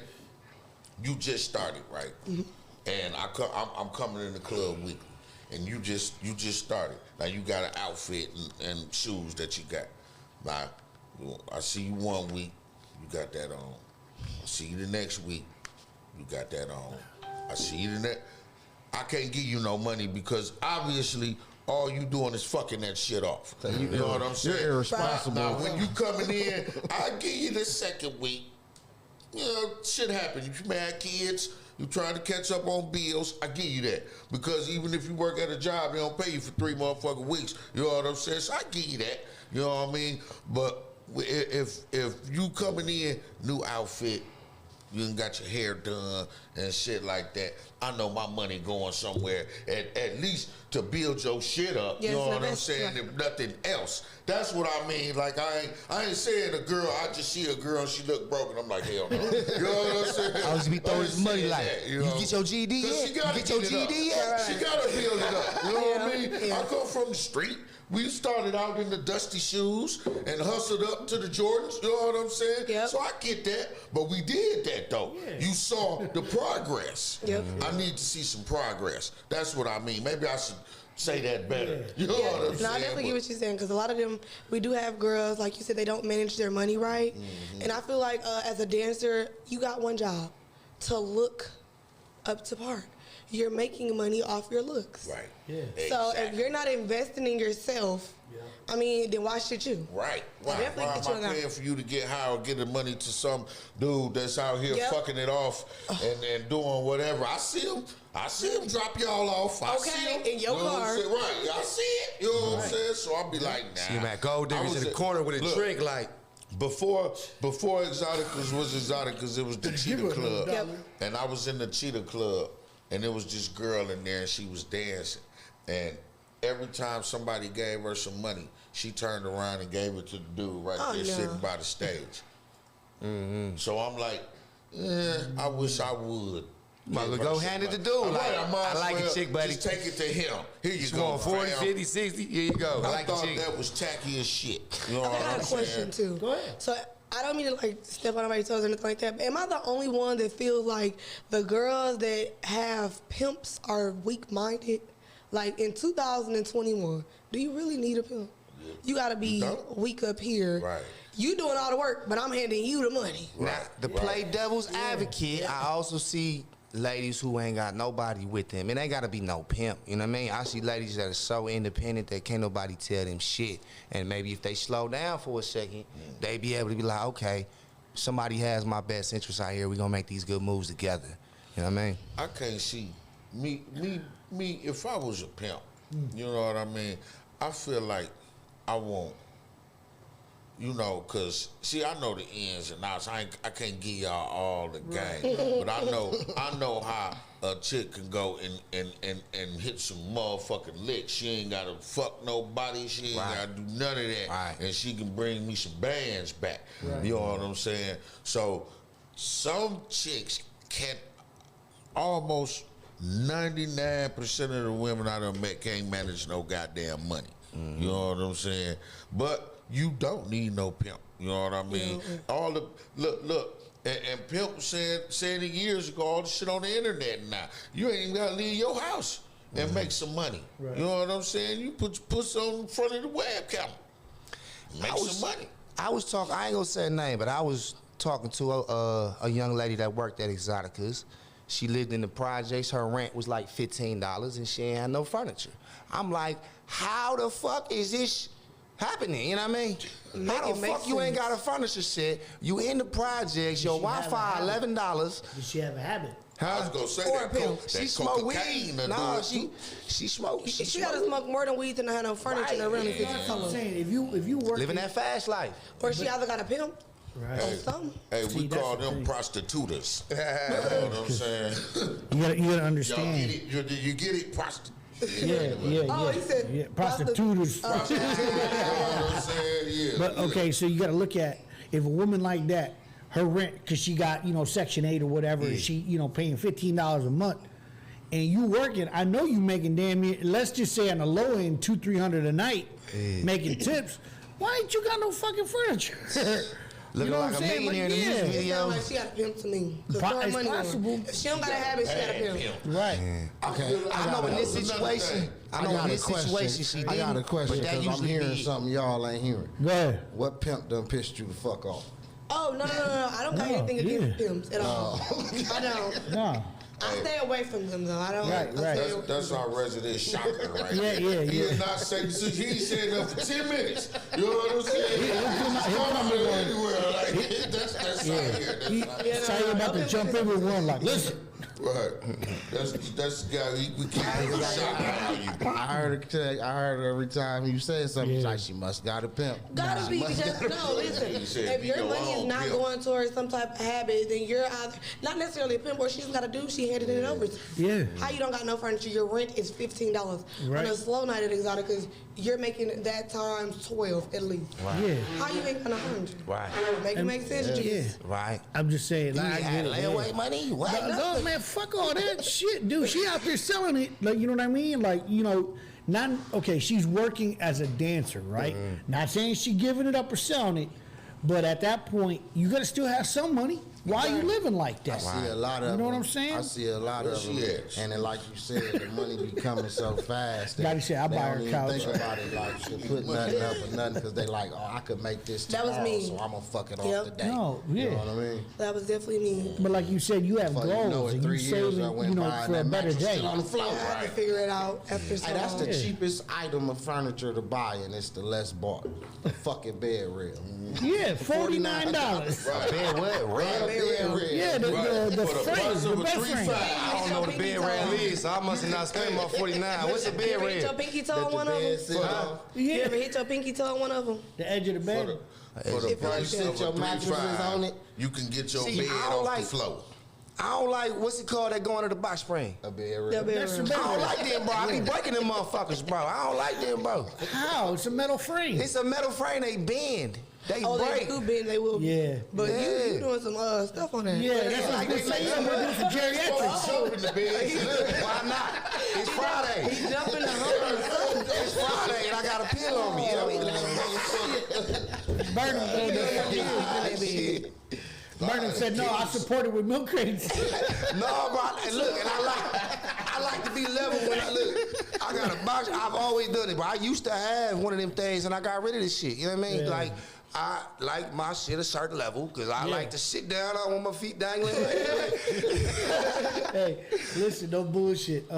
Speaker 3: you just started, right? Mm-hmm. And I'm coming in the club weekly, and you just started. Now you got an outfit and shoes that you got. Now I see you one week, you got that on. I see you the next week, you got that on. I see you the next. I can't give you no money because obviously all you doing is fucking that shit off. So you know what I'm saying?
Speaker 6: You're irresponsible.
Speaker 3: Now when you coming in, I give you the second week. You know, shit happens. You mad kids, you trying to catch up on bills, I give you that. Because even if you work at a job, they don't pay you for 3 motherfucking weeks. You know what I'm saying? So I give you that. You know what I mean? But if you coming in, new outfit, you done got your hair done and shit like that, I know my money going somewhere at least to build your shit up.
Speaker 2: Yes,
Speaker 3: you know what I'm
Speaker 2: that's
Speaker 3: saying?
Speaker 2: right.
Speaker 3: If nothing else. That's what I mean. Like I ain't saying a girl, I just see a girl and she look broken. I'm like, hell no. You know what I'm saying?
Speaker 4: I was be throwing his money like,
Speaker 3: that,
Speaker 4: you get your GD yet?
Speaker 3: She gotta
Speaker 4: You get your
Speaker 3: get it up.
Speaker 4: GD yet?
Speaker 3: She gotta build it up. You know what I mean?
Speaker 2: Yeah.
Speaker 3: I come from the street. We started out in the dusty shoes and hustled up to the Jordans. You know what I'm saying?
Speaker 2: Yep.
Speaker 3: So I get that, but we did that though. Yeah. You saw the progress.
Speaker 2: Yep.
Speaker 3: I need to see some progress. That's what I mean. Maybe I should say that better. Yeah. You know what I'm saying?
Speaker 2: No, I definitely get what you're saying because a lot of them, we do have girls, like you said, they don't manage their money right. Mm-hmm. And I feel like as a dancer, you got one job, to look up to par. You're making money off your looks.
Speaker 3: Right.
Speaker 5: Yeah.
Speaker 2: So
Speaker 3: Exactly.
Speaker 2: if you're not investing in yourself, I mean, then why should you?
Speaker 3: Right.
Speaker 2: Why
Speaker 3: am I paying for you to get high or get the money to some dude that's out here fucking it off and doing whatever? I see him drop y'all off. I see him
Speaker 2: in your car.
Speaker 3: Right. I see it. You know what I'm saying? So I'll be like, nah.
Speaker 6: See him at Gold Diggers in the corner with a drink like.
Speaker 3: Before Exoticas was Exoticas, it was the Cheetah Club.
Speaker 2: Yep.
Speaker 3: And I was in the Cheetah Club, and there was this girl in there, and she was dancing. And every time somebody gave her some money, she turned around and gave it to the dude right there sitting by the stage. Mm-hmm. So I'm like, I wish I would.
Speaker 4: Might as well go hand it to dude. I like a chick, buddy.
Speaker 3: Just take it to him. Here you
Speaker 4: She
Speaker 3: go.
Speaker 4: want 40, 50, 60. Here you go. I like a
Speaker 3: thought
Speaker 4: chick.
Speaker 3: that was tacky as shit. You know
Speaker 2: I
Speaker 3: what
Speaker 2: got
Speaker 3: I'm
Speaker 2: a question
Speaker 3: saying?
Speaker 2: too.
Speaker 5: Go ahead.
Speaker 2: So I don't mean to like step on anybody's toes or anything like that, but am I the only one that feels like the girls that have pimps are weak-minded? Like in 2021, do you really need a pimp? You gotta be weak up here.
Speaker 3: Right.
Speaker 2: You doing all the work, but I'm handing you the money.
Speaker 3: Right.
Speaker 4: To play devil's advocate, I also see ladies who ain't got nobody with them. It ain't gotta be no pimp, you know what I mean? I see ladies that are so independent that can't nobody tell them shit. And maybe if they slow down for a second, they be able to be like, okay, somebody has my best interest out here. We gonna make these good moves together. You know what I mean?
Speaker 3: I can't see me. If I was a pimp, you know what I mean. I feel like I won't. You know, cause see, I know the ins and outs. I can't give y'all all the game, but I know how a chick can go and hit some motherfucking licks. She ain't gotta fuck nobody. She ain't gotta do none of that, and she can bring me some bands back. You know what I'm saying? So some chicks can't. Almost 99% of the women I done met can't manage no goddamn money. Mm-hmm. You know what I'm saying? But you don't need no pimp. You know what I mean? All the look, and pimp said it years ago. All the shit on the internet now. You ain't even gotta leave your house and make some money. Right. You know what I'm saying? You put your pussy on in front of the webcam, make some money.
Speaker 4: I was talking. I ain't gonna say her name, but I was talking to a young lady that worked at Exoticas. She lived in the projects. Her rent was like $15, and she ain't had no furniture. I'm like, how the fuck is this happening? You know what I mean? How the fuck you ain't got a furniture set? You in the projects. Your Wi-Fi $11.
Speaker 5: Does she have a habit?
Speaker 3: I was gonna say that
Speaker 4: she smoke weed. No, she smoke.
Speaker 2: She gotta smoke more than weed than to have no furniture in her room.
Speaker 5: That's what I'm saying. If you work
Speaker 4: living that fast life,
Speaker 2: or she either got a pimp.
Speaker 5: Right.
Speaker 3: Hey, we call them prostitutas. You know what I'm saying?
Speaker 5: You gotta understand.
Speaker 3: Y'all get it? You get it?
Speaker 2: Oh, he said
Speaker 5: prostitutes.
Speaker 3: You know what I'm saying? Yeah.
Speaker 5: But okay, so you gotta look at if a woman like that, her rent, because she got, Section 8 or whatever, and she, paying $15 a month, and you working, I know you making damn near, let's just say on the low end, $200-300 a night, making tips. Why ain't you got no fucking furniture?
Speaker 4: Looking like a millionaire in the music
Speaker 2: It
Speaker 4: video.
Speaker 2: sounds like she got a pimp to me.
Speaker 5: It's possible.
Speaker 2: If she don't got a habit, she got a pimp.
Speaker 5: Right.
Speaker 4: Okay, I know in this situation,
Speaker 7: I got a question. I got a question because I'm hearing something y'all ain't hearing.
Speaker 5: Go ahead.
Speaker 7: What pimp done pissed you the fuck off?
Speaker 2: Oh, no. I don't got anything against pimps at all. I don't.
Speaker 5: No.
Speaker 2: I stay away from them, though. I don't.
Speaker 5: Right.
Speaker 3: That's our resident shocker, right?
Speaker 5: Yeah.
Speaker 3: He is not saying, he ain't saying that for 10 minutes. You know what I'm saying? He'll come anywhere. Like, that's out here.
Speaker 5: That's how you about to jump in with one like, listen.
Speaker 3: Right. That's the guy we keep a shocker out you.
Speaker 7: I heard her every time you said something. She's like, she must got a pimp.
Speaker 2: Gotta be because listen. If your money is not going towards some type of habit, then you're either not necessarily a pimp. Or she's got to do. She handed it over to.
Speaker 5: Yeah.
Speaker 2: How you don't got no furniture? Your rent is $15
Speaker 5: right.
Speaker 2: on a slow night at Exotica's. You're making that times 12 at least.
Speaker 4: Right.
Speaker 5: Yeah.
Speaker 2: How you ain't gonna 100?
Speaker 4: Right.
Speaker 2: Make it make sense,
Speaker 5: Yeah.
Speaker 4: Right.
Speaker 5: I'm just saying.
Speaker 4: You
Speaker 5: Like, I
Speaker 4: had
Speaker 5: get it,
Speaker 4: layaway money? What?
Speaker 5: No, man, fuck all that shit, dude. She out there selling it, like, you know what I mean? Like, not okay. She's working as a dancer, right? Not saying she giving it up or selling it, but at that point, you gotta still have some money. Why are you living like that?
Speaker 7: I see a lot of
Speaker 5: You know what
Speaker 7: them.
Speaker 5: I'm saying?
Speaker 7: I see a lot of them. And then, like you said, the money be coming so fast.
Speaker 5: Like you said, I
Speaker 7: they
Speaker 5: buy her
Speaker 7: don't even
Speaker 5: couch.
Speaker 7: think about it like she put nothing up or nothing because they like, oh, I could make this
Speaker 2: That was
Speaker 7: tomorrow,
Speaker 2: me.
Speaker 7: so I'm going to fuck it
Speaker 2: Yep.
Speaker 7: off today.
Speaker 5: No,
Speaker 7: You
Speaker 5: yeah.
Speaker 7: know what I mean?
Speaker 2: That was definitely me.
Speaker 5: But like you said, you have
Speaker 7: Before you
Speaker 5: goals
Speaker 7: know it,
Speaker 5: and
Speaker 7: 3
Speaker 5: you
Speaker 7: years
Speaker 5: saving,
Speaker 7: I went by and
Speaker 5: for a
Speaker 7: that
Speaker 5: better
Speaker 7: mattress
Speaker 5: day.
Speaker 7: still on the floor.
Speaker 2: I had to figure it out after so
Speaker 7: Hey, that's the
Speaker 2: long.
Speaker 7: cheapest item of furniture to buy, and it's the less bought. The fucking bed rail.
Speaker 5: Yeah, $49.
Speaker 3: Right.
Speaker 4: Bed what? Red?
Speaker 7: Bed rail.
Speaker 5: Yeah, the
Speaker 3: For the
Speaker 5: frame,
Speaker 3: price
Speaker 5: the
Speaker 3: of a
Speaker 5: best
Speaker 3: 3.5.
Speaker 5: frame.
Speaker 4: I don't know what a bed rail is, so I must have not spent my 49. What's a bed
Speaker 2: You ever hit your
Speaker 4: rail?
Speaker 2: pinky toe
Speaker 7: That
Speaker 2: on
Speaker 7: the
Speaker 2: one of
Speaker 7: bed
Speaker 2: them?
Speaker 7: sit on.
Speaker 2: You
Speaker 5: Yeah,
Speaker 2: ever hit your pinky toe on one of them?
Speaker 5: the edge of the bed.
Speaker 3: For the
Speaker 2: If you
Speaker 3: price
Speaker 2: sit
Speaker 3: of
Speaker 7: your
Speaker 3: a
Speaker 7: mattresses
Speaker 3: 3.5,
Speaker 7: on it.
Speaker 3: you can get your
Speaker 4: See,
Speaker 3: bed
Speaker 4: I don't
Speaker 3: off
Speaker 4: like-
Speaker 3: the floor.
Speaker 4: I don't like, what's it called that go under the box spring?
Speaker 7: A bed rail.
Speaker 2: Yeah, bed
Speaker 5: That's the
Speaker 2: rail.
Speaker 5: bed
Speaker 4: I don't
Speaker 5: rail.
Speaker 4: like them, bro. I be breaking them motherfuckers, bro. I don't like them, bro.
Speaker 5: How? It's a metal frame.
Speaker 4: It's a metal frame, they bend. They
Speaker 2: Oh, they
Speaker 4: break.
Speaker 2: do bend, they will.
Speaker 5: Yeah.
Speaker 2: But
Speaker 4: Yeah.
Speaker 2: you doing some stuff on that.
Speaker 5: Yeah, that's
Speaker 4: like
Speaker 5: what
Speaker 4: they
Speaker 5: they
Speaker 4: make
Speaker 5: say.
Speaker 4: them
Speaker 5: We're doing some geriatrics.
Speaker 3: Jump in the bed.
Speaker 4: Why not? It's Friday.
Speaker 2: He jumping the hump.
Speaker 4: It's Friday, and I got a pill on me. You know what I mean?
Speaker 5: Burnham
Speaker 4: Shit.
Speaker 5: Burnham said, no, I support it with milk crates.
Speaker 4: No, bro. And look, and I like to be level when I look. I got a box. I've always done it, but I used to have one of them things, and I got rid of this shit. You know what I mean?
Speaker 5: Yeah.
Speaker 4: Like, I like my shit a certain level because I
Speaker 5: Yeah.
Speaker 4: like to sit down. I want my feet dangling.
Speaker 5: Hey, listen, no bullshit.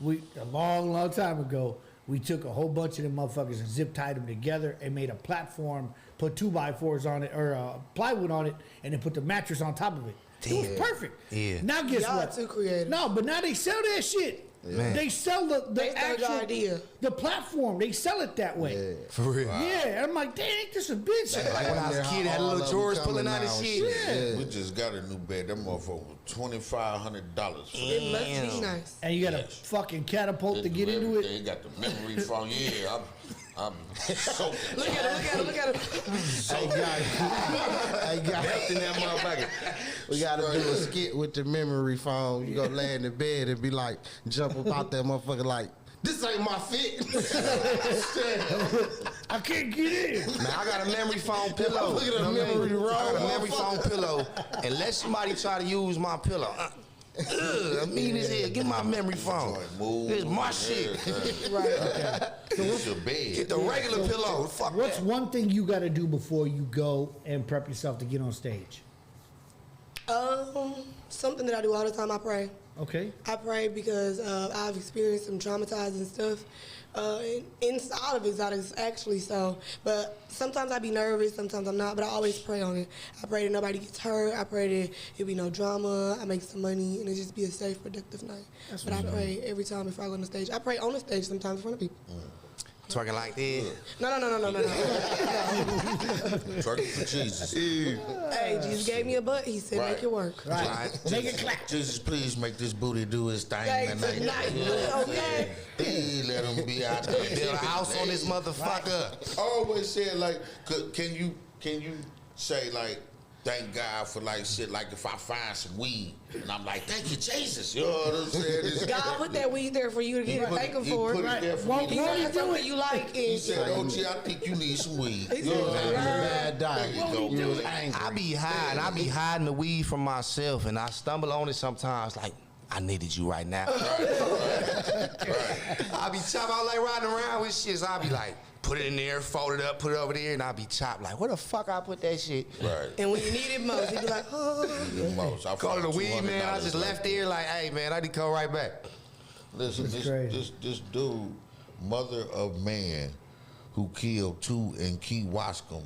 Speaker 5: We a long time ago, we took a whole bunch of them motherfuckers and zip tied them together and made a platform, put 2x4s on it or plywood on it, and then put the mattress on top of it. It was
Speaker 4: Damn.
Speaker 5: perfect.
Speaker 4: Yeah.
Speaker 5: Now guess
Speaker 2: Y'all
Speaker 5: what?
Speaker 2: too creative.
Speaker 5: No, but now they sell that shit.
Speaker 4: Man.
Speaker 5: They sell the
Speaker 2: They stole
Speaker 5: actual
Speaker 2: the idea.
Speaker 5: the platform. They sell it that way.
Speaker 7: Yeah.
Speaker 4: For real.
Speaker 5: Yeah, I'm like, dang, ain't this a bitch?
Speaker 4: Like when I was a kid, I had a little drawers pulling out of shit.
Speaker 3: We just got a new bed. That motherfucker was $2,500 for
Speaker 2: It must
Speaker 4: Damn.
Speaker 2: be nice.
Speaker 5: And you got a fucking catapult to get into
Speaker 3: They
Speaker 5: it.
Speaker 3: got the memory foam. Yeah, I'm so.
Speaker 2: Look at him, look at him.
Speaker 7: Hey, guys.
Speaker 4: In that motherfucker.
Speaker 7: We got to do a skit with the memory foam. You go lay in the bed and be like, jump up out that motherfucker like, this ain't my fit.
Speaker 5: I can't get in.
Speaker 4: Man, I got a memory foam pillow.
Speaker 7: Look at the
Speaker 4: You know what I mean?
Speaker 7: memory roll,
Speaker 4: I got a memory
Speaker 7: motherfucker.
Speaker 4: foam pillow. And let somebody try to use my pillow. I mean as hell. Get my memory foam. This is my shit.
Speaker 3: It's your bed.
Speaker 4: Get the regular pillow. Fuck
Speaker 5: What's
Speaker 4: that.
Speaker 5: one thing you got to do before you go and prep yourself to get on stage?
Speaker 2: Something that I do all the time, I pray.
Speaker 5: Okay.
Speaker 2: I pray because I've experienced some traumatizing stuff inside of exotics, actually. So, but sometimes I be nervous, sometimes I'm not. But I always pray on it. I pray that nobody gets hurt. I pray that it be no drama. I make some money, and it just be a safe, productive night. But I pray every time before I go on the stage. I pray on the stage sometimes in front of people.
Speaker 4: Twerking like this.
Speaker 2: No.
Speaker 3: Twerking for Jesus.
Speaker 2: Hey, Jesus gave me a butt. He said,
Speaker 3: Right.
Speaker 2: make it work.
Speaker 4: Right.
Speaker 5: Make it clap.
Speaker 3: Jesus, please make this booty do his thing
Speaker 2: Hey,
Speaker 3: tonight.
Speaker 2: tonight, okay?
Speaker 3: Hey, let him be out there.
Speaker 4: Build a house on this motherfucker.
Speaker 3: I always said, like, can you say like, thank God for like shit. Like if I find some weed and I'm like, thank you, Jesus. You know what I'm saying?
Speaker 2: God put that weed there for you to get thank him for it.
Speaker 3: He put it there for me.
Speaker 2: He said something you like.
Speaker 3: He said, OG, I think you need some weed.
Speaker 2: He said,
Speaker 7: Bad diet.
Speaker 3: You was
Speaker 7: angry.
Speaker 4: I be hiding. I be hiding the weed from myself, and I stumble on it sometimes. Like, I needed you right now. I be chopping out like riding around with shit. So I be like, put it in there, fold it up, put it over there, and I be chopped. Like, where the fuck I put that shit?
Speaker 3: Right.
Speaker 2: And when you need it most, you be like,
Speaker 3: Most. I
Speaker 4: Call it a weed, man. I just
Speaker 3: $200
Speaker 4: left there like, hey, man, I need to come right back.
Speaker 3: Listen, this dude, mother of man, who killed two in Key Wascom,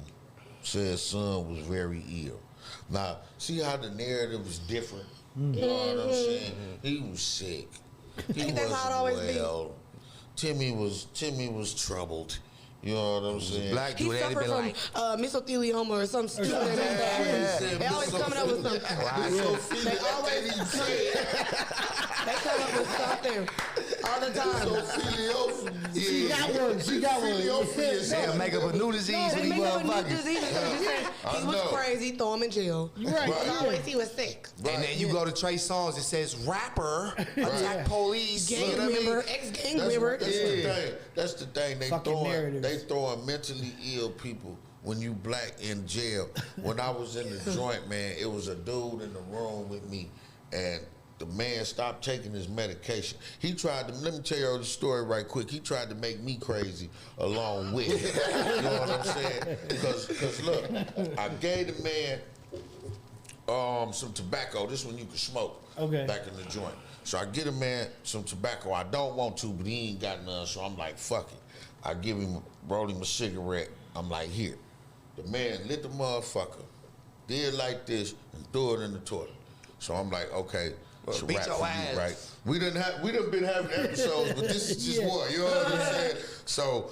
Speaker 3: said son was very ill. Now, see how the narrative is different? You know what I'm saying? He was sick. He
Speaker 2: that's how it always
Speaker 3: wasn't well. Timmy was troubled. You know what I'm saying?
Speaker 4: Black
Speaker 2: he
Speaker 4: dude, they
Speaker 2: suffered
Speaker 4: been
Speaker 2: from
Speaker 4: like,
Speaker 2: mesothelioma or something stupid. They always coming up with something. They always they come up with something all the time.
Speaker 5: She got one.
Speaker 4: they'll make up a new disease
Speaker 2: They
Speaker 4: with these
Speaker 2: make up a new
Speaker 4: motherfuckers.
Speaker 2: disease. He was crazy, throw him in jail.
Speaker 5: Right.
Speaker 2: Always he was sick.
Speaker 4: And then you go to Trey Songz, it says rapper, attack police.
Speaker 2: Gang
Speaker 4: you know what I mean?
Speaker 2: member, ex-gang member.
Speaker 3: That's the thing. That's the thing. They
Speaker 5: Fucking
Speaker 3: throwing mentally ill people when you black in jail. When I was in the joint, man, it was a dude in the room with me, and the man stopped taking his medication. He tried to, let me tell you the story right quick. He tried to make me crazy along with him. You know what I'm saying? Because look, I gave the man some tobacco. This one you can smoke back in the joint. So I get a man some tobacco. I don't want to, but he ain't got none, so I'm like, fuck it. I roll him a cigarette. I'm like, here. The man lit the motherfucker, did like this, and threw it in the toilet. So I'm like, okay, it's a
Speaker 4: beat
Speaker 3: wrap
Speaker 4: your
Speaker 3: for
Speaker 4: ass.
Speaker 3: you, right? We done been having episodes, but this is just one. You know what I'm saying? So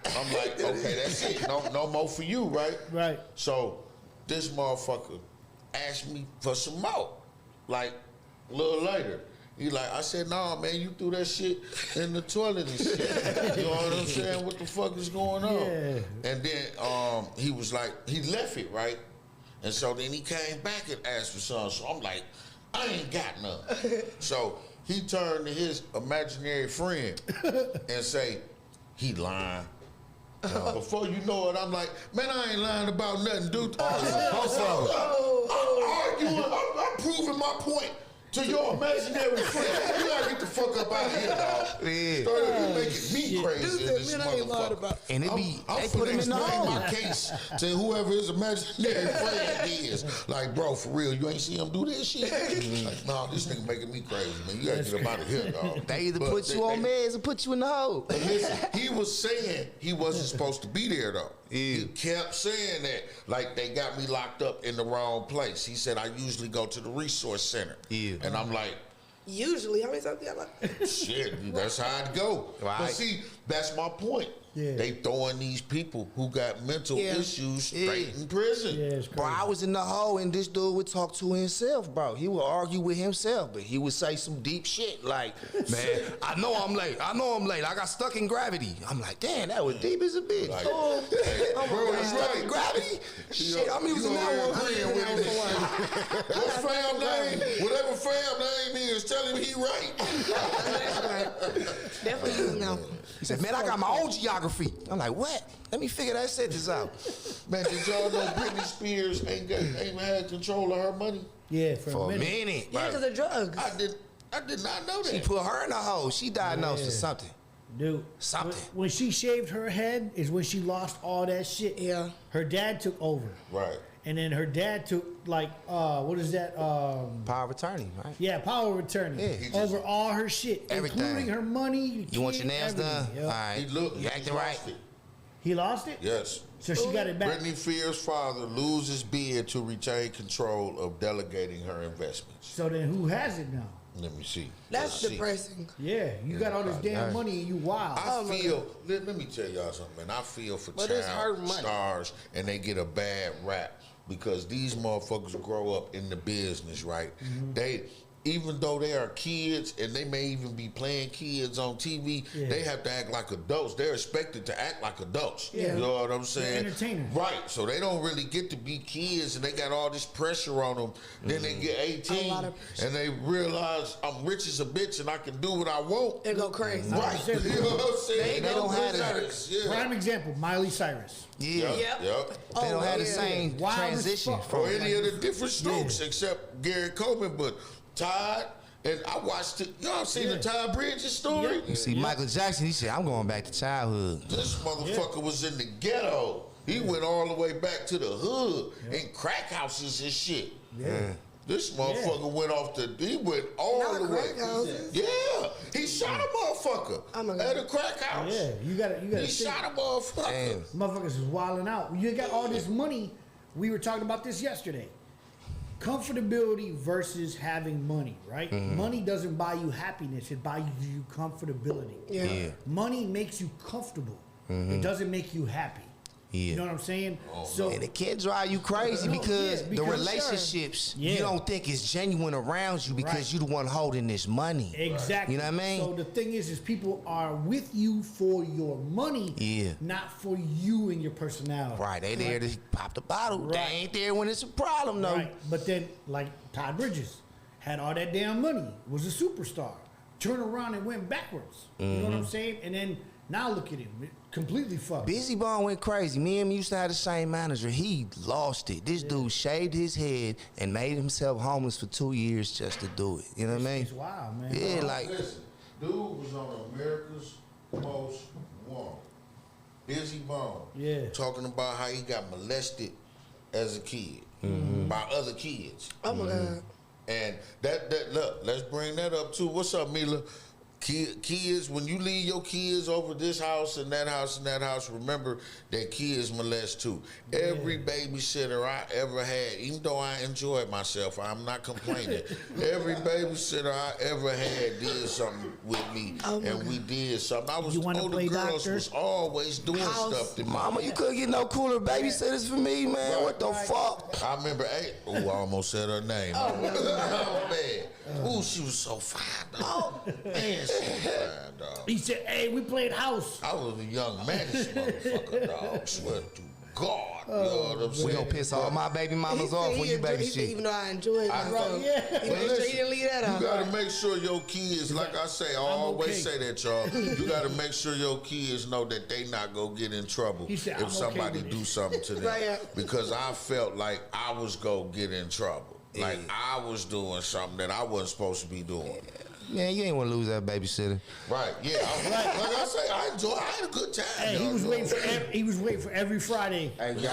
Speaker 3: I'm like, okay, that's it. No more for you, right?
Speaker 5: Right.
Speaker 3: So this motherfucker asked me for some more, like a little later. He like, I said, nah, man, you threw that shit in the toilet and shit. You know what I'm saying? What the fuck is going on?
Speaker 5: Yeah.
Speaker 3: And then he was like, he left it, right? And so then he came back and asked for some. So I'm like, I ain't got none. So he turned to his imaginary friend and say, he lying. Before you know it, I'm like, man, I ain't lying about nothing, dude. I'm arguing, I'm proving my point to your imaginary friend. You gotta get the fuck up out of here, dog.
Speaker 4: Yeah.
Speaker 3: Started making me crazy in this
Speaker 2: man, I ain't lied
Speaker 3: motherfucker.
Speaker 2: about.
Speaker 4: And it be,
Speaker 3: I'm
Speaker 4: they put him in the
Speaker 3: explain
Speaker 4: hole.
Speaker 3: my case to whoever his imaginary friend is. Like, bro, for real, you ain't see him do this shit? Like, nah, this nigga making me crazy, man. You gotta get him out of here, dog.
Speaker 4: They either
Speaker 3: But
Speaker 4: put you on meds or put you in the hole.
Speaker 3: But listen, he was saying he wasn't supposed to be there, though.
Speaker 4: Yeah.
Speaker 3: He kept saying that, like they got me locked up in the wrong place. He said, I usually go to the resource center.
Speaker 4: Yeah.
Speaker 3: And I'm like,
Speaker 2: Usually, how many times you got like?
Speaker 3: shit, that's how it go.
Speaker 4: Right.
Speaker 3: But see, that's my point.
Speaker 5: Yeah.
Speaker 3: They throwing these people who got mental issues straight in prison.
Speaker 5: Yeah, it's
Speaker 4: Bro,
Speaker 5: crazy.
Speaker 4: I was in the hole and this dude would talk to himself, bro. He would argue with himself, but he would say some deep shit like, man, I know I'm late. I got stuck in gravity. I'm like, damn, that was deep as a bitch.
Speaker 3: Like,
Speaker 4: oh,
Speaker 3: hey, bro,
Speaker 4: I
Speaker 3: he's
Speaker 4: stuck in
Speaker 3: right.
Speaker 4: gravity? Shit, I'm using that one.
Speaker 3: Agreeing with him. What's fam name? Whatever fam name is, tell him he right.
Speaker 2: Definitely using that one.
Speaker 4: He said, man, I got my own geography. I'm like, what? Let me figure that sentence out.
Speaker 3: Man, did y'all know Britney Spears ain't had control of her money?
Speaker 5: Yeah,
Speaker 4: For a minute.
Speaker 2: Yeah, because of drugs.
Speaker 3: I did not know that.
Speaker 4: She put her in the hole. She diagnosed with something.
Speaker 5: Dude,
Speaker 4: Something.
Speaker 5: when she shaved her head is when she lost all that shit.
Speaker 2: Yeah.
Speaker 5: Her dad took over.
Speaker 3: Right.
Speaker 5: And then her dad took like what is that?
Speaker 4: Power of attorney, right?
Speaker 5: Yeah, power of attorney
Speaker 4: Yeah.
Speaker 5: over all her shit,
Speaker 4: Everything.
Speaker 5: including her money.
Speaker 4: You want your nails done?
Speaker 5: Yep.
Speaker 4: All right. You acting right?
Speaker 3: Lost it.
Speaker 5: He lost it.
Speaker 3: Yes.
Speaker 5: So she got it back.
Speaker 3: Britney Spears' father loses bid to retain control of delegating her investments.
Speaker 5: So then who has it now?
Speaker 3: Let me see.
Speaker 2: That's
Speaker 3: Let's see.
Speaker 2: depressing.
Speaker 5: Yeah, you got all this damn money and you wild.
Speaker 3: I feel, let me tell y'all something, man. I feel for
Speaker 7: But it's her
Speaker 3: child
Speaker 7: money.
Speaker 3: stars and they get a bad rap because these motherfuckers grow up in the business, right? even though they are kids and they may even be playing kids on TV, they have to act like adults. They're expected to act like adults. You know what I'm saying?
Speaker 5: They're entertainers.
Speaker 3: Right. So they don't really get to be kids, and they got all this pressure on them. Then they get 18 and they realize I'm rich as a bitch and I can do what I want.
Speaker 2: They go crazy.
Speaker 3: Right. You know what I'm saying?
Speaker 4: They don't have that.
Speaker 5: Prime example, Miley Cyrus.
Speaker 3: Yep.
Speaker 4: They don't have the same transition
Speaker 3: or any of the different strokes except Gary Coleman, but Todd, and I watched it. Y'all seen the Todd Bridges story?
Speaker 4: You see, Michael Jackson, he said, I'm going back to childhood.
Speaker 3: This motherfucker was in the ghetto. He went all the way back to the hood in crack houses and shit. This motherfucker went off he went all the way. Yeah, he shot a motherfucker at a crack house.
Speaker 5: Yeah, you gotta.
Speaker 3: He shot a motherfucker.
Speaker 5: Motherfuckers is wilding out. You got all this money. We were talking about this yesterday. Comfortability versus having money, right? Money doesn't buy you happiness; it buys you comfortability. Money makes you comfortable. It doesn't make you happy. You know what I'm saying? So
Speaker 4: and it can drive you crazy because the relationships you don't think is genuine around you because you the one holding this money.
Speaker 5: Exactly.
Speaker 4: You know what I mean?
Speaker 5: So the thing is people are with you for your money, not for you and your personality.
Speaker 4: Right. They there to pop the bottle. They ain't there when it's a problem, though.
Speaker 5: Right. But then, like Todd Bridges had all that damn money, was a superstar, turned around and went backwards. You know what I'm saying? And then now look at him, completely fucked.
Speaker 4: Busy Bone went crazy. Me and him used to have the same manager. He lost it. This dude shaved his head and made himself homeless for 2 years just to do it. You know what I mean?
Speaker 5: It's wild, man.
Speaker 4: Yeah, like.
Speaker 3: Listen, dude was on America's Most Wanted. Busy Bone.
Speaker 5: Yeah.
Speaker 3: Talking about how he got molested as a kid by other kids.
Speaker 2: Oh my God.
Speaker 3: And that look, let's bring that up too. What's up, Mila? Kids, when you leave your kids over this house and that house and that house, remember that kids molest too. Every babysitter I ever had, even though I enjoyed myself, I'm not complaining. Every babysitter I ever had did something with me, and we did something. I was older girls was always doing stuff to me.
Speaker 4: Mama, you couldn't get no cooler babysitters for me, man. What the fuck?
Speaker 3: I remember, I almost said her name. Oh man. Ooh, she was so fine, dog. Man, she was fine, dog.
Speaker 5: He said, hey, we played house.
Speaker 3: I was a young man, this motherfucker, dog. Swear to God. You know what I'm saying?
Speaker 4: We gonna piss all my baby mamas off when you baby shit.
Speaker 2: Even though I enjoyed myself. He didn't leave that out.
Speaker 3: You gotta make sure your kids, like I say, I always say that, y'all. You gotta make sure your kids know that they not gonna get in trouble if somebody do something to them. Because I felt like I was gonna get in trouble. Like I was doing something that I wasn't supposed to be doing.
Speaker 4: Man, you ain't want to lose that babysitter.
Speaker 3: Right, yeah. Like I say, I had a good time.
Speaker 5: Hey, he was waiting for every Friday.
Speaker 7: Hey,
Speaker 4: You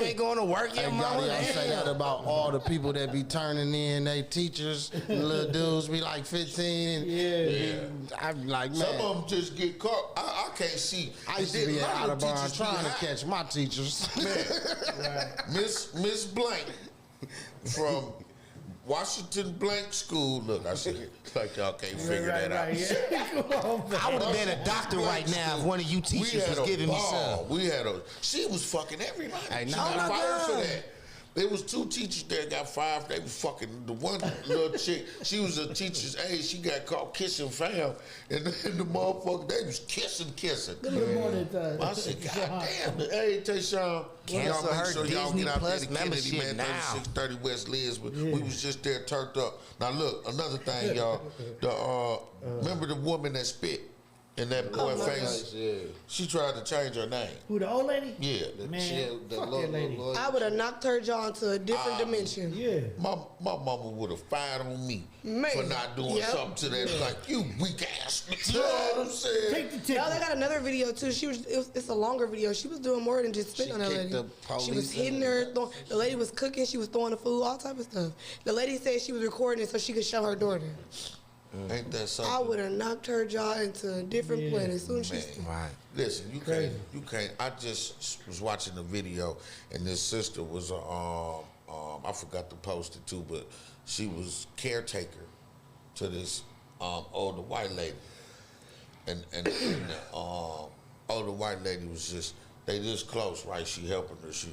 Speaker 4: ain't going to work yet, mama.
Speaker 7: I say that about all the people that be turning in, they teachers, little dudes be like 15. And I'm like, man.
Speaker 3: Some of them just get caught. I can't see.
Speaker 7: I used to be at Audubon trying to catch my teachers.
Speaker 3: Miss Blank from Washington Blank School. Look, I said, like y'all can't figure that out.
Speaker 4: I would have been a doctor right now if one of you teachers was giving me some.
Speaker 3: She was fucking everybody.
Speaker 4: Hey,
Speaker 3: She got fired for that. There was 2 teachers there got fired. They was fucking the one little chick. She was a teacher's aide. She got caught kissing fam, and the motherfucker they was kissing. I said, God damn. Hey, Tayshawn,
Speaker 4: Cancel her
Speaker 3: sure y'all
Speaker 4: Disney
Speaker 3: get out
Speaker 4: Plus
Speaker 3: there to Kennedy,
Speaker 4: membership
Speaker 3: man,
Speaker 4: now.
Speaker 3: 3630 West Liz. But we was just there turned up. Now look, another thing, y'all. Remember the woman that spit? And that boy face, she tried to change her name.
Speaker 5: Who, the old lady?
Speaker 3: Yeah.
Speaker 5: Man, fuck that lady.
Speaker 2: I would have knocked her jaw into a different dimension.
Speaker 5: Yeah.
Speaker 3: My mama would have fired on me for not doing something to that. Like, you weak ass. You know what I'm saying?
Speaker 5: Take the tip.
Speaker 2: Y'all, they got another video too. It's a longer video. She was doing more than just spitting on that lady. She was hitting her. The lady was cooking. She was throwing the food, all type of stuff. The lady said she was recording it so she could show her daughter.
Speaker 3: Ain't that something?
Speaker 2: I would have knocked her jaw into a different planet as soon as she started.
Speaker 4: Right.
Speaker 3: Listen, you can't. I just was watching the video, and this sister was I forgot to post it too, but she was caretaker to this older white lady, and the older white lady was they just close, right? She helping her. She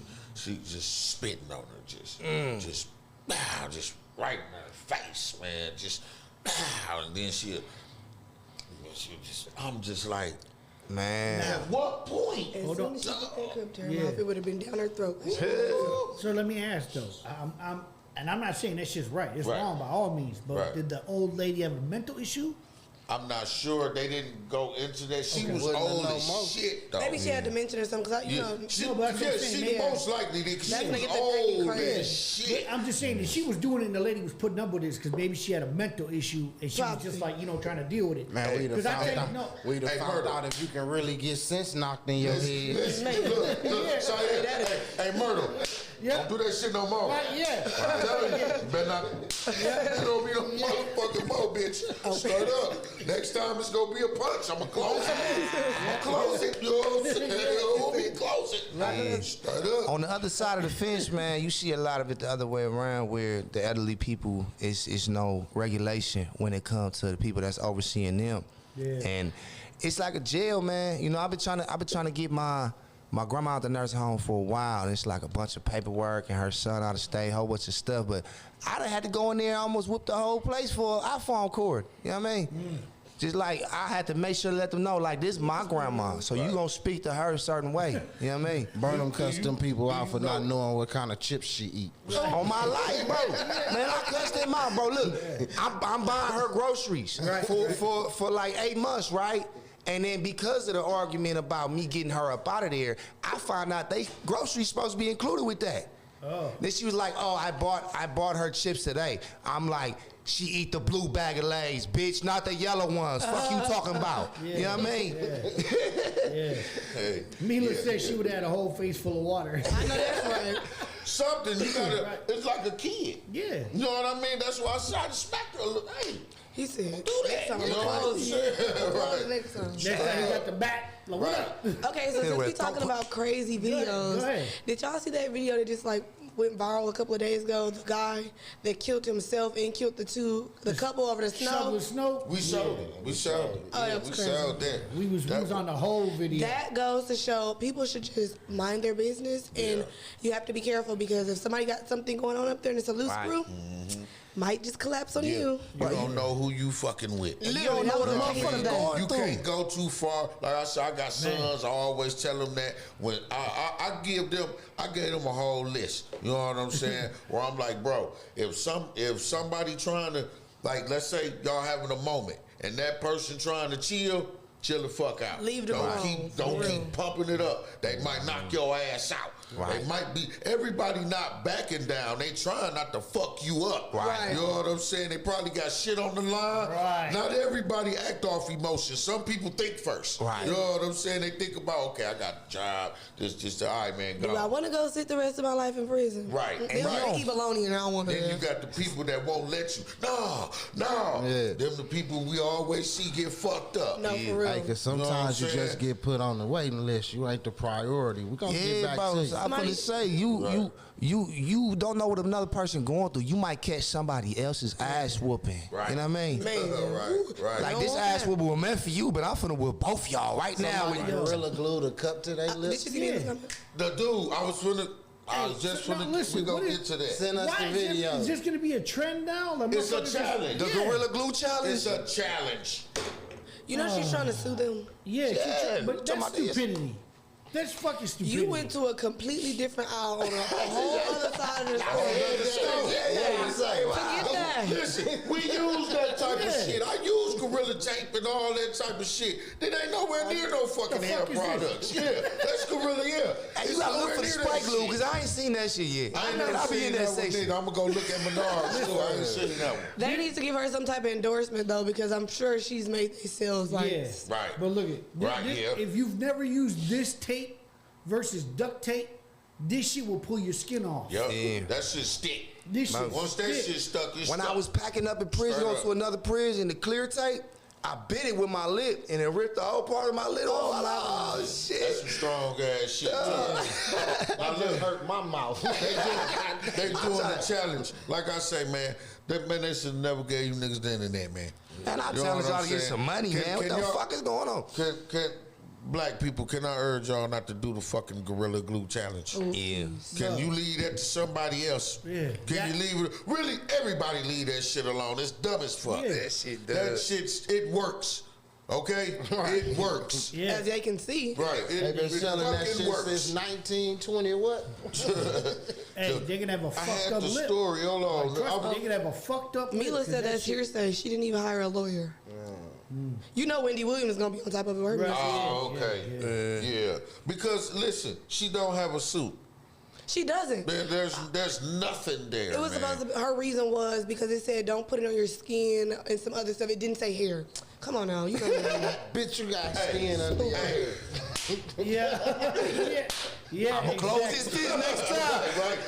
Speaker 3: just spitting on her, just just right in her face, man. Just, and then I'm just like,
Speaker 4: man.
Speaker 3: at what point?
Speaker 2: As soon as she put that cup to her
Speaker 5: Yeah.
Speaker 2: mouth, it would have been down her throat.
Speaker 5: So let me ask though, I'm not saying that shit's right. It's
Speaker 3: Right.
Speaker 5: wrong by all means. But
Speaker 3: Right.
Speaker 5: did the old lady have a mental issue?
Speaker 3: I'm not sure. They didn't go into that. She was
Speaker 7: Wouldn't
Speaker 3: old
Speaker 7: know
Speaker 3: as
Speaker 7: more.
Speaker 3: shit, though.
Speaker 2: Maybe she had dementia or something. Cause you
Speaker 3: Yeah,
Speaker 2: know,
Speaker 3: she,
Speaker 5: No, but that's what I'm saying,
Speaker 3: she
Speaker 2: yeah.
Speaker 3: most likely did. 'Cause
Speaker 2: That's
Speaker 3: she
Speaker 2: when
Speaker 3: was
Speaker 2: they get the pregnant
Speaker 3: old
Speaker 2: crazy.
Speaker 3: as shit.
Speaker 5: I'm just saying that she was doing it and the lady was putting up with this because maybe she had a mental issue and she was
Speaker 2: Probably.
Speaker 5: just like, trying to deal with it.
Speaker 7: Man, we'd have
Speaker 5: 'Cause I
Speaker 7: found
Speaker 5: think-
Speaker 7: out.
Speaker 5: no.
Speaker 7: We'd have
Speaker 3: Hey,
Speaker 7: found
Speaker 3: Murder.
Speaker 7: out if you can really get sense knocked in your head.
Speaker 3: Listen,
Speaker 2: Maybe.
Speaker 3: look, so, hey, Murder.
Speaker 5: Yeah.
Speaker 3: Don't do that shit no more.
Speaker 5: Right, yeah.
Speaker 3: I'm telling you, you better not. You don't be no motherfucking more, bitch. Start up. Next time it's gonna be a punch. I'm gonna close it. I'm gonna close it. You know what I'm saying? I'm gonna close it. Start up.
Speaker 4: On the other side of the fence, man, you see a lot of it the other way around, where the elderly people is no regulation when it comes to the people that's overseeing them, and it's like a jail, man. I've been trying to get my grandma out the nursing home for a while, and it's like a bunch of paperwork and her son out of state, a whole bunch of stuff. But I done had to go in there and almost whoop the whole place for an iPhone cord. You know what I mean? Just like I had to make sure to let them know, like, this is my grandma, so you gonna speak to her a certain way. You know what I mean?
Speaker 7: Burnham cussed them people out for not knowing what kind of chips she eat.
Speaker 4: On my life, bro. Man, I cussed them out, bro. Look, I'm buying her groceries for like 8 months, right? And then because of the argument about me getting her up out of there, I found out they groceries supposed to be included with that. Oh. Then she was like, "Oh, I bought her chips today." I'm like, "She eat the blue bag of Lay's, bitch, not the yellow ones. Fuck you talking about?" You know what I mean?
Speaker 3: Hey,
Speaker 5: Mila said she would have had a whole face full of water.
Speaker 2: I know that's right.
Speaker 3: something you gotta. It's like a kid.
Speaker 5: Yeah.
Speaker 3: You know what I mean? That's why I tried to smack her. Look, hey,
Speaker 2: He said,
Speaker 3: do that.
Speaker 2: next time,
Speaker 3: You know what I'm saying? Right.
Speaker 2: next time.
Speaker 5: Next time he got the back. Like, what up?
Speaker 2: Okay, so since we talking about crazy videos,
Speaker 5: Go ahead.
Speaker 2: did y'all see that video that just like went viral a couple of days ago? The guy that killed himself and killed the couple over the
Speaker 5: Shovel
Speaker 2: snow.
Speaker 5: snow.
Speaker 3: We showed it. We showed it.
Speaker 2: Oh,
Speaker 3: Yeah,
Speaker 2: that was
Speaker 3: we
Speaker 2: crazy.
Speaker 3: showed that.
Speaker 5: We was on the whole video.
Speaker 2: That goes to show people should just mind their business, and you have to be careful because if somebody got something going on up there and it's a loose screw, might just collapse on you.
Speaker 3: You don't know who you fucking with.
Speaker 2: Literally, that was a motherfucker that.
Speaker 3: You can't go too far. Like I said, I got sons. I always tell them that when I gave them a whole list. You know what I'm saying? Where I'm like, bro, if somebody trying to, like, let's say y'all having a moment and that person trying to chill the fuck out.
Speaker 2: Leave them alone.
Speaker 3: Don't keep pumping it up. They might knock your ass out.
Speaker 4: Right.
Speaker 3: They might be, everybody not backing down. They trying not to fuck you up.
Speaker 2: Right.
Speaker 3: You know what I'm saying? They probably got shit on the line.
Speaker 5: Right.
Speaker 3: Not everybody act off emotion. Some people think first.
Speaker 4: Right.
Speaker 3: You know what I'm saying? They think about, okay, I got a job. Just all right, man, go.
Speaker 2: Do I want to go sit the rest of my life in prison?
Speaker 3: Right.
Speaker 2: They don't
Speaker 3: Right.
Speaker 2: want to keep baloney, and I don't want to.
Speaker 3: Then you got the people that won't let you. No.
Speaker 7: Yeah.
Speaker 3: Them the people we always see get fucked up.
Speaker 2: No, for real.
Speaker 7: Hey, cause
Speaker 3: You know what I'm
Speaker 7: sometimes you
Speaker 3: saying?
Speaker 7: just get put on the waiting list. You ain't the priority. We gonna get
Speaker 4: Yeah,
Speaker 7: back
Speaker 4: bro.
Speaker 7: to you.
Speaker 4: I'm gonna say you don't know what another person going through. You might catch somebody else's ass whooping.
Speaker 3: Right.
Speaker 4: You know what I mean?
Speaker 2: Man.
Speaker 3: Right.
Speaker 4: Like
Speaker 2: don't
Speaker 4: this
Speaker 2: want
Speaker 4: ass
Speaker 2: that.
Speaker 4: whooping was meant for you, but I'm finna whip both y'all right now.
Speaker 7: Somebody gorilla glued a cup to their
Speaker 2: Did you
Speaker 7: lips.
Speaker 2: see this coming?
Speaker 3: The dude, I was just
Speaker 5: now
Speaker 3: finna,
Speaker 5: listen,
Speaker 3: we gonna
Speaker 5: what
Speaker 3: get
Speaker 5: is-
Speaker 3: to that.
Speaker 7: Send us the
Speaker 5: Why
Speaker 7: video.
Speaker 5: is this going to be a trend now? Like,
Speaker 3: It's a
Speaker 5: motherfuckers-
Speaker 3: challenge.
Speaker 4: The Gorilla Glue Challenge.
Speaker 3: It's a challenge.
Speaker 2: You know she's trying to sue them.
Speaker 5: Yeah,
Speaker 4: Yeah,
Speaker 5: but
Speaker 4: talking
Speaker 5: that's
Speaker 4: about this.
Speaker 5: stupidity. That's fucking stupidity.
Speaker 2: You went to a completely different aisle on a whole other side of the store. Forget that.
Speaker 3: Listen, we use that type of shit. I use Gorilla Tape and all that type of shit. That ain't nowhere near no fucking hair
Speaker 5: fuck is this?
Speaker 3: products. Yeah, that's Gorilla, yeah.
Speaker 4: Hey,
Speaker 3: It's
Speaker 4: you gotta look
Speaker 3: nowhere
Speaker 4: for the
Speaker 3: near
Speaker 4: spray
Speaker 3: that
Speaker 4: glue
Speaker 3: shit.
Speaker 4: because I ain't seen that shit yet.
Speaker 3: I ain't
Speaker 4: And
Speaker 3: never
Speaker 4: I'll be
Speaker 3: seen
Speaker 4: in
Speaker 3: that
Speaker 4: that
Speaker 3: one
Speaker 4: section.
Speaker 3: neither. I'm gonna go look at Menards too. I ain't seen that one.
Speaker 2: They need to give her some type of endorsement though, because I'm sure she's made these sales like.
Speaker 5: Yeah.
Speaker 3: Right.
Speaker 5: But look at
Speaker 3: Right, yeah.
Speaker 5: If you've never used this tape versus duct tape, this shit will pull your skin off.
Speaker 3: Yep.
Speaker 4: Yeah.
Speaker 3: That shit stick.
Speaker 5: This shit
Speaker 3: Once that
Speaker 5: stick.
Speaker 3: shit stuck, it's
Speaker 4: When
Speaker 3: stuck.
Speaker 4: I was packing up in prison,
Speaker 3: Straight
Speaker 4: going
Speaker 3: up.
Speaker 4: to another prison, the clear tape, I bit it with my lip and it ripped the whole part of my lip off. I'm like, oh
Speaker 3: That's
Speaker 4: shit.
Speaker 3: some strong ass shit too.
Speaker 7: I just hurt my mouth.
Speaker 3: They doing the challenge. Like I say, man, they should never gave you niggas the internet, man.
Speaker 4: And I
Speaker 3: You know
Speaker 4: challenge
Speaker 3: what
Speaker 4: y'all
Speaker 3: I'm
Speaker 4: to get
Speaker 3: saying?
Speaker 4: some money, man. What the
Speaker 3: y'all-
Speaker 4: fuck is going on?
Speaker 3: black people, can I urge y'all not to do the fucking Gorilla Glue challenge?
Speaker 4: Yeah.
Speaker 3: Can you leave that to somebody else?
Speaker 5: Yeah.
Speaker 3: Can you leave it? Really, everybody leave that shit alone. It's dumb as fuck.
Speaker 5: Yeah.
Speaker 6: That shit
Speaker 3: That
Speaker 6: does.
Speaker 3: it works. Okay? It works.
Speaker 5: Yeah.
Speaker 2: As they can see.
Speaker 3: Right.
Speaker 7: They've been selling that
Speaker 3: fucking
Speaker 7: shit
Speaker 3: works.
Speaker 7: since 1920 what?
Speaker 5: Hey, they can have a
Speaker 3: I
Speaker 5: fucked
Speaker 3: had
Speaker 5: up
Speaker 3: the
Speaker 5: lip.
Speaker 3: story. Hold on.
Speaker 5: Like, trust me, they can have a fucked up lip.
Speaker 2: Mila
Speaker 5: 'cause
Speaker 2: said that's
Speaker 5: shit-
Speaker 2: hearsay. She didn't even hire a lawyer. You know Wendy Williams is gonna be on top of her.
Speaker 5: Right.
Speaker 3: Oh, okay. Yeah. Because listen, she don't have a suit.
Speaker 2: She doesn't.
Speaker 3: There's nothing there.
Speaker 2: It was
Speaker 3: man.
Speaker 2: supposed to. Her reason was because it said don't put it on your skin and some other stuff. It didn't say hair. Come on now, you know what I mean.
Speaker 7: Bitch, you got skin under your hair.
Speaker 5: Yeah. yeah. Yeah.
Speaker 4: I'm gonna close this deal next time.
Speaker 3: Right?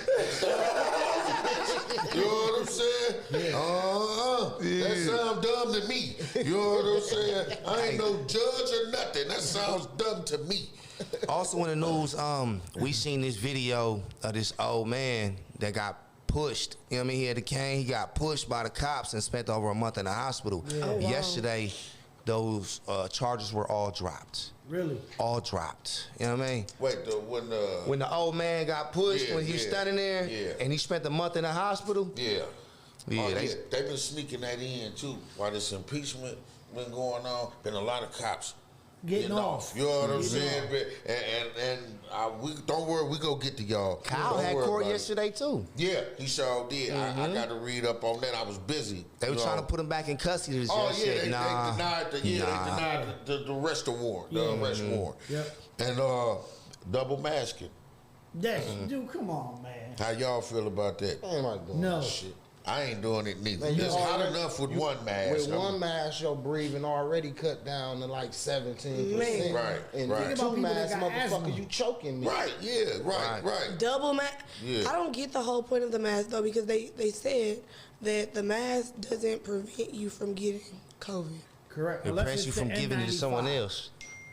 Speaker 3: You know what I'm saying? That sounds dumb to me. You know what I'm saying? I ain't no judge or nothing. That sounds dumb to me.
Speaker 4: Also in the news, we seen this video of this old man that got pushed. You know what I mean? He had a cane. He got pushed by the cops and spent over a month in the hospital.
Speaker 2: Oh, wow.
Speaker 4: Yesterday, those charges were all dropped.
Speaker 5: Really?
Speaker 4: All dropped. You know what I mean?
Speaker 3: Wait,
Speaker 4: When the old man got pushed,
Speaker 3: Yeah,
Speaker 4: when he was
Speaker 3: yeah,
Speaker 4: standing there,
Speaker 3: yeah.
Speaker 4: and he spent a month in the hospital.
Speaker 3: yeah.
Speaker 4: Yeah,
Speaker 3: They've been sneaking that in too. While this impeachment been going on, been a lot of cops
Speaker 5: Getting off.
Speaker 3: You know what I'm saying? And we don't worry, we go get to y'all.
Speaker 4: Kyle
Speaker 3: Don't
Speaker 4: had
Speaker 3: worry
Speaker 4: court
Speaker 3: about it.
Speaker 4: yesterday too.
Speaker 3: Yeah, he sure did. I got to read up on that. I was busy.
Speaker 4: They were
Speaker 3: you
Speaker 4: trying
Speaker 3: know.
Speaker 4: to put him back in custody. This
Speaker 3: Oh
Speaker 4: year.
Speaker 3: yeah,
Speaker 4: Said,
Speaker 3: they denied the they denied the arrest warrant. The arrest warrant.
Speaker 5: Yep.
Speaker 3: And double masking.
Speaker 5: That's, dude, come on, man.
Speaker 3: How y'all feel about that?
Speaker 7: I ain't like doing
Speaker 5: No.
Speaker 7: that shit.
Speaker 3: I ain't doing it neither.
Speaker 7: Man, you
Speaker 3: It's hot
Speaker 7: already-
Speaker 3: enough with one mask.
Speaker 7: With one mask, your breathing already cut down to like 17%.
Speaker 2: Man.
Speaker 3: Right,
Speaker 7: And
Speaker 3: right.
Speaker 7: two
Speaker 5: Think about people that
Speaker 7: masks,
Speaker 5: got
Speaker 7: motherfucker,
Speaker 5: asthma.
Speaker 7: you choking me.
Speaker 3: Right, yeah, right.
Speaker 2: Double mask.
Speaker 3: Yeah.
Speaker 2: I don't get the whole point of the mask though because they said that the mask doesn't prevent you from getting COVID.
Speaker 5: Correct.
Speaker 4: It
Speaker 5: Unless
Speaker 4: prevents you
Speaker 5: it's
Speaker 4: from
Speaker 5: the
Speaker 4: giving it to someone
Speaker 5: N95.
Speaker 4: else.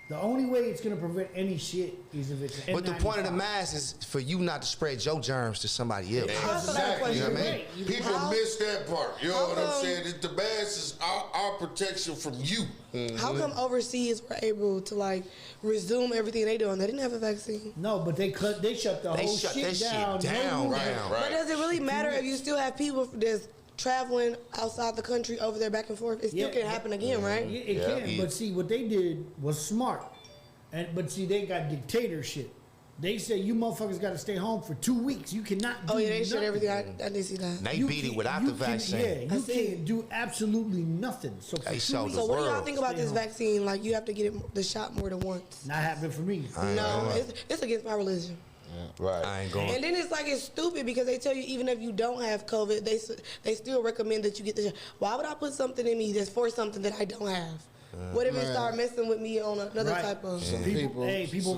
Speaker 5: The only way it's gonna prevent any shit is if it's an
Speaker 4: But the point of the
Speaker 5: N95.
Speaker 4: mask is for you not to spread your germs to somebody else.
Speaker 2: I also got a
Speaker 3: Exactly.
Speaker 2: question.
Speaker 3: You know what I
Speaker 5: Right.
Speaker 3: mean? People
Speaker 2: How-
Speaker 3: miss that part. You know
Speaker 2: how
Speaker 3: what I'm
Speaker 2: come-
Speaker 3: saying? The mask is our protection from you.
Speaker 2: How come overseas were able to like resume everything they doing? They didn't have a vaccine.
Speaker 5: No, but they shut the
Speaker 4: They
Speaker 5: whole
Speaker 4: shut
Speaker 5: shit
Speaker 4: that shit
Speaker 5: down. No
Speaker 4: down,
Speaker 5: movement.
Speaker 4: right.
Speaker 2: But does it really matter if you still have people that's traveling outside the country over there back and forth? It still
Speaker 5: Yeah.
Speaker 2: can happen again, right?
Speaker 5: Yeah, it can.
Speaker 4: Yeah.
Speaker 5: But see, what they did was smart. But see, they got dictatorship. They said you motherfuckers got to stay home for 2 weeks. You cannot do
Speaker 2: Oh yeah, they shut
Speaker 5: nothing.
Speaker 2: everything. I didn't see that.
Speaker 4: They
Speaker 5: You
Speaker 4: beat it
Speaker 5: can't-
Speaker 4: without
Speaker 5: you
Speaker 4: the
Speaker 5: can-
Speaker 4: vaccine.
Speaker 5: Yeah,
Speaker 2: I
Speaker 5: you
Speaker 2: see.
Speaker 5: can't do absolutely nothing. So for
Speaker 4: They
Speaker 5: 2
Speaker 4: showed
Speaker 5: weeks,
Speaker 4: the
Speaker 2: So what do y'all
Speaker 4: world.
Speaker 2: think about
Speaker 5: Stay
Speaker 2: this
Speaker 5: home.
Speaker 2: vaccine? Like you have to get the shot more than once.
Speaker 5: not happening for me.
Speaker 2: No, it's against my religion.
Speaker 3: Right.
Speaker 4: I ain't going.
Speaker 2: And then it's like it's stupid because they tell you even if you don't have COVID, they still recommend that you get the shot. Why would I put something in me that's for something that I don't have? What if it start messing with me on another
Speaker 5: Right.
Speaker 2: type of?
Speaker 7: Some
Speaker 5: People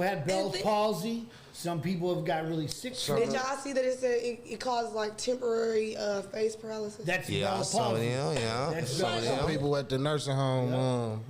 Speaker 5: have had Bell's
Speaker 2: And
Speaker 5: palsy. Some people have got really sick from
Speaker 2: Did
Speaker 5: it.
Speaker 2: y'all see that it said it caused like temporary face paralysis?
Speaker 5: That's
Speaker 4: Yeah,
Speaker 5: Bell's
Speaker 4: some of
Speaker 5: palsy.
Speaker 4: them, yeah.
Speaker 5: That's
Speaker 4: Some of
Speaker 5: Bell's
Speaker 4: them.
Speaker 7: Some people at the nursing home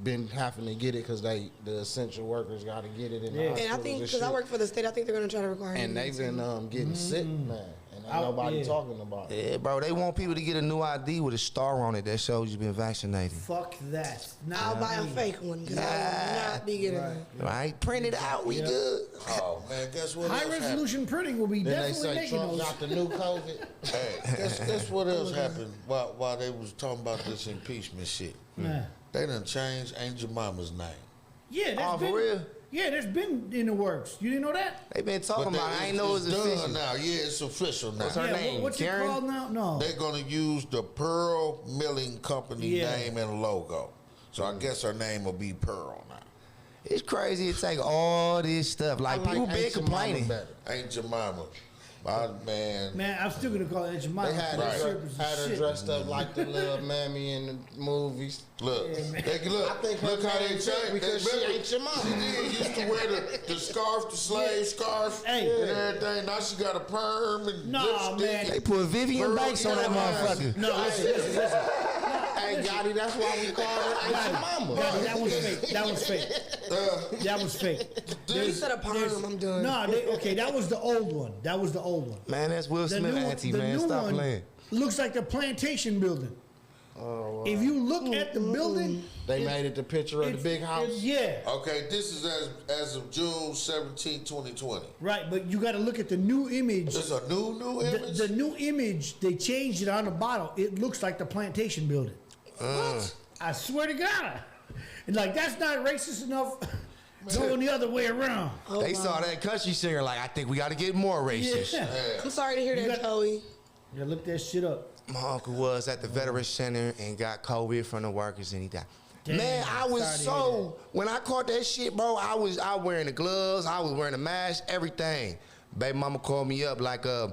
Speaker 7: been having to get it because the essential workers got to get it in the
Speaker 5: Yeah.
Speaker 2: And I
Speaker 7: hospitals
Speaker 2: think
Speaker 7: and
Speaker 2: because I
Speaker 7: shit.
Speaker 2: work for the state, I think they're gonna try to require.
Speaker 7: And
Speaker 2: me
Speaker 7: they've
Speaker 2: to.
Speaker 7: been getting sick, man. And ain't nobody
Speaker 5: yeah.
Speaker 7: talking about it.
Speaker 4: Yeah, bro, they want people to get a new ID with a star on it that shows you've been vaccinated.
Speaker 5: Fuck that.
Speaker 2: I'll buy a fake one because I will not be getting one.
Speaker 4: Right? Print it out, we good.
Speaker 3: Oh man, guess what?
Speaker 5: High
Speaker 3: else happened?
Speaker 5: resolution printing will be
Speaker 7: Then they
Speaker 5: definitely
Speaker 7: say
Speaker 5: making
Speaker 7: Trump
Speaker 5: those.
Speaker 7: got the new COVID.
Speaker 3: Hey, guess what else happened while they was talking about this impeachment shit?
Speaker 5: Nah.
Speaker 3: They done changed Angel Mama's name.
Speaker 5: Yeah, that's
Speaker 4: Oh, for
Speaker 5: been,
Speaker 4: real?
Speaker 5: Yeah, that's been in the works. You didn't know that?
Speaker 4: They been talking about it. I ain't know it was
Speaker 3: it's done
Speaker 4: official.
Speaker 3: now. Yeah, it's official now.
Speaker 4: What's her
Speaker 5: yeah,
Speaker 4: name?
Speaker 5: what's
Speaker 4: Karen?
Speaker 5: it called now? No.
Speaker 3: They're gonna use the Pearl Milling Company
Speaker 5: Yeah.
Speaker 3: name and logo. So I guess her name will be Pearl now.
Speaker 4: It's crazy. It take all this stuff. Like,
Speaker 7: I
Speaker 4: people been
Speaker 7: Aunt Jemima
Speaker 4: complaining.
Speaker 7: better.
Speaker 3: Ain't your mama. My man.
Speaker 5: Man, I'm still gonna call it Aunt Jemima.
Speaker 7: They had,
Speaker 3: Right.
Speaker 7: had her dressed up like the little mammy in the movies.
Speaker 3: Look,
Speaker 5: man.
Speaker 3: look,
Speaker 7: I think
Speaker 3: look
Speaker 7: her
Speaker 3: how they
Speaker 7: name
Speaker 3: changed.
Speaker 7: because she
Speaker 3: Remember,
Speaker 7: ain't your mama.
Speaker 3: She used to wear the scarf, the slave scarf,
Speaker 5: Hey.
Speaker 3: and everything. Now she got a perm and
Speaker 5: Nah,
Speaker 3: lipstick.
Speaker 5: man.
Speaker 4: They put Vivian
Speaker 3: Pearl
Speaker 4: Banks on that
Speaker 3: earrings.
Speaker 4: motherfucker.
Speaker 5: No, listen.
Speaker 7: Hey, Gotti, that's why we call her Aunt Jemima.
Speaker 5: No, that was fake. That was fake. That was fake.
Speaker 2: You said a perm. I'm done.
Speaker 5: No, okay, that was the old one. That was the old one.
Speaker 4: Man, that's Will Smith auntie, man.
Speaker 5: new
Speaker 4: Stop
Speaker 5: one
Speaker 4: playing.
Speaker 5: looks like the plantation building. If you look at the building,
Speaker 7: They made it the picture of the big house.
Speaker 5: Yeah.
Speaker 3: Okay, this is as of June 17, 2020.
Speaker 5: Right, but you got to look at the new image.
Speaker 3: This is a new image?
Speaker 5: The new image, they changed it on the bottle. It looks like the plantation building.
Speaker 3: What?
Speaker 5: I swear to God. And like, that's not racist enough going the other way around.
Speaker 4: They saw that country singer like, I think we got to get more racist.
Speaker 5: Yeah.
Speaker 2: I'm sorry to hear that, Joey.
Speaker 5: Yeah, look that shit up.
Speaker 4: My uncle was at the Veterans Center and got COVID from the workers and he died.
Speaker 5: Damn,
Speaker 4: Man, I was
Speaker 5: sorry to hear
Speaker 4: so, when I caught that shit, bro, I was wearing the gloves, I was wearing the mask, everything. Baby mama called me up like, I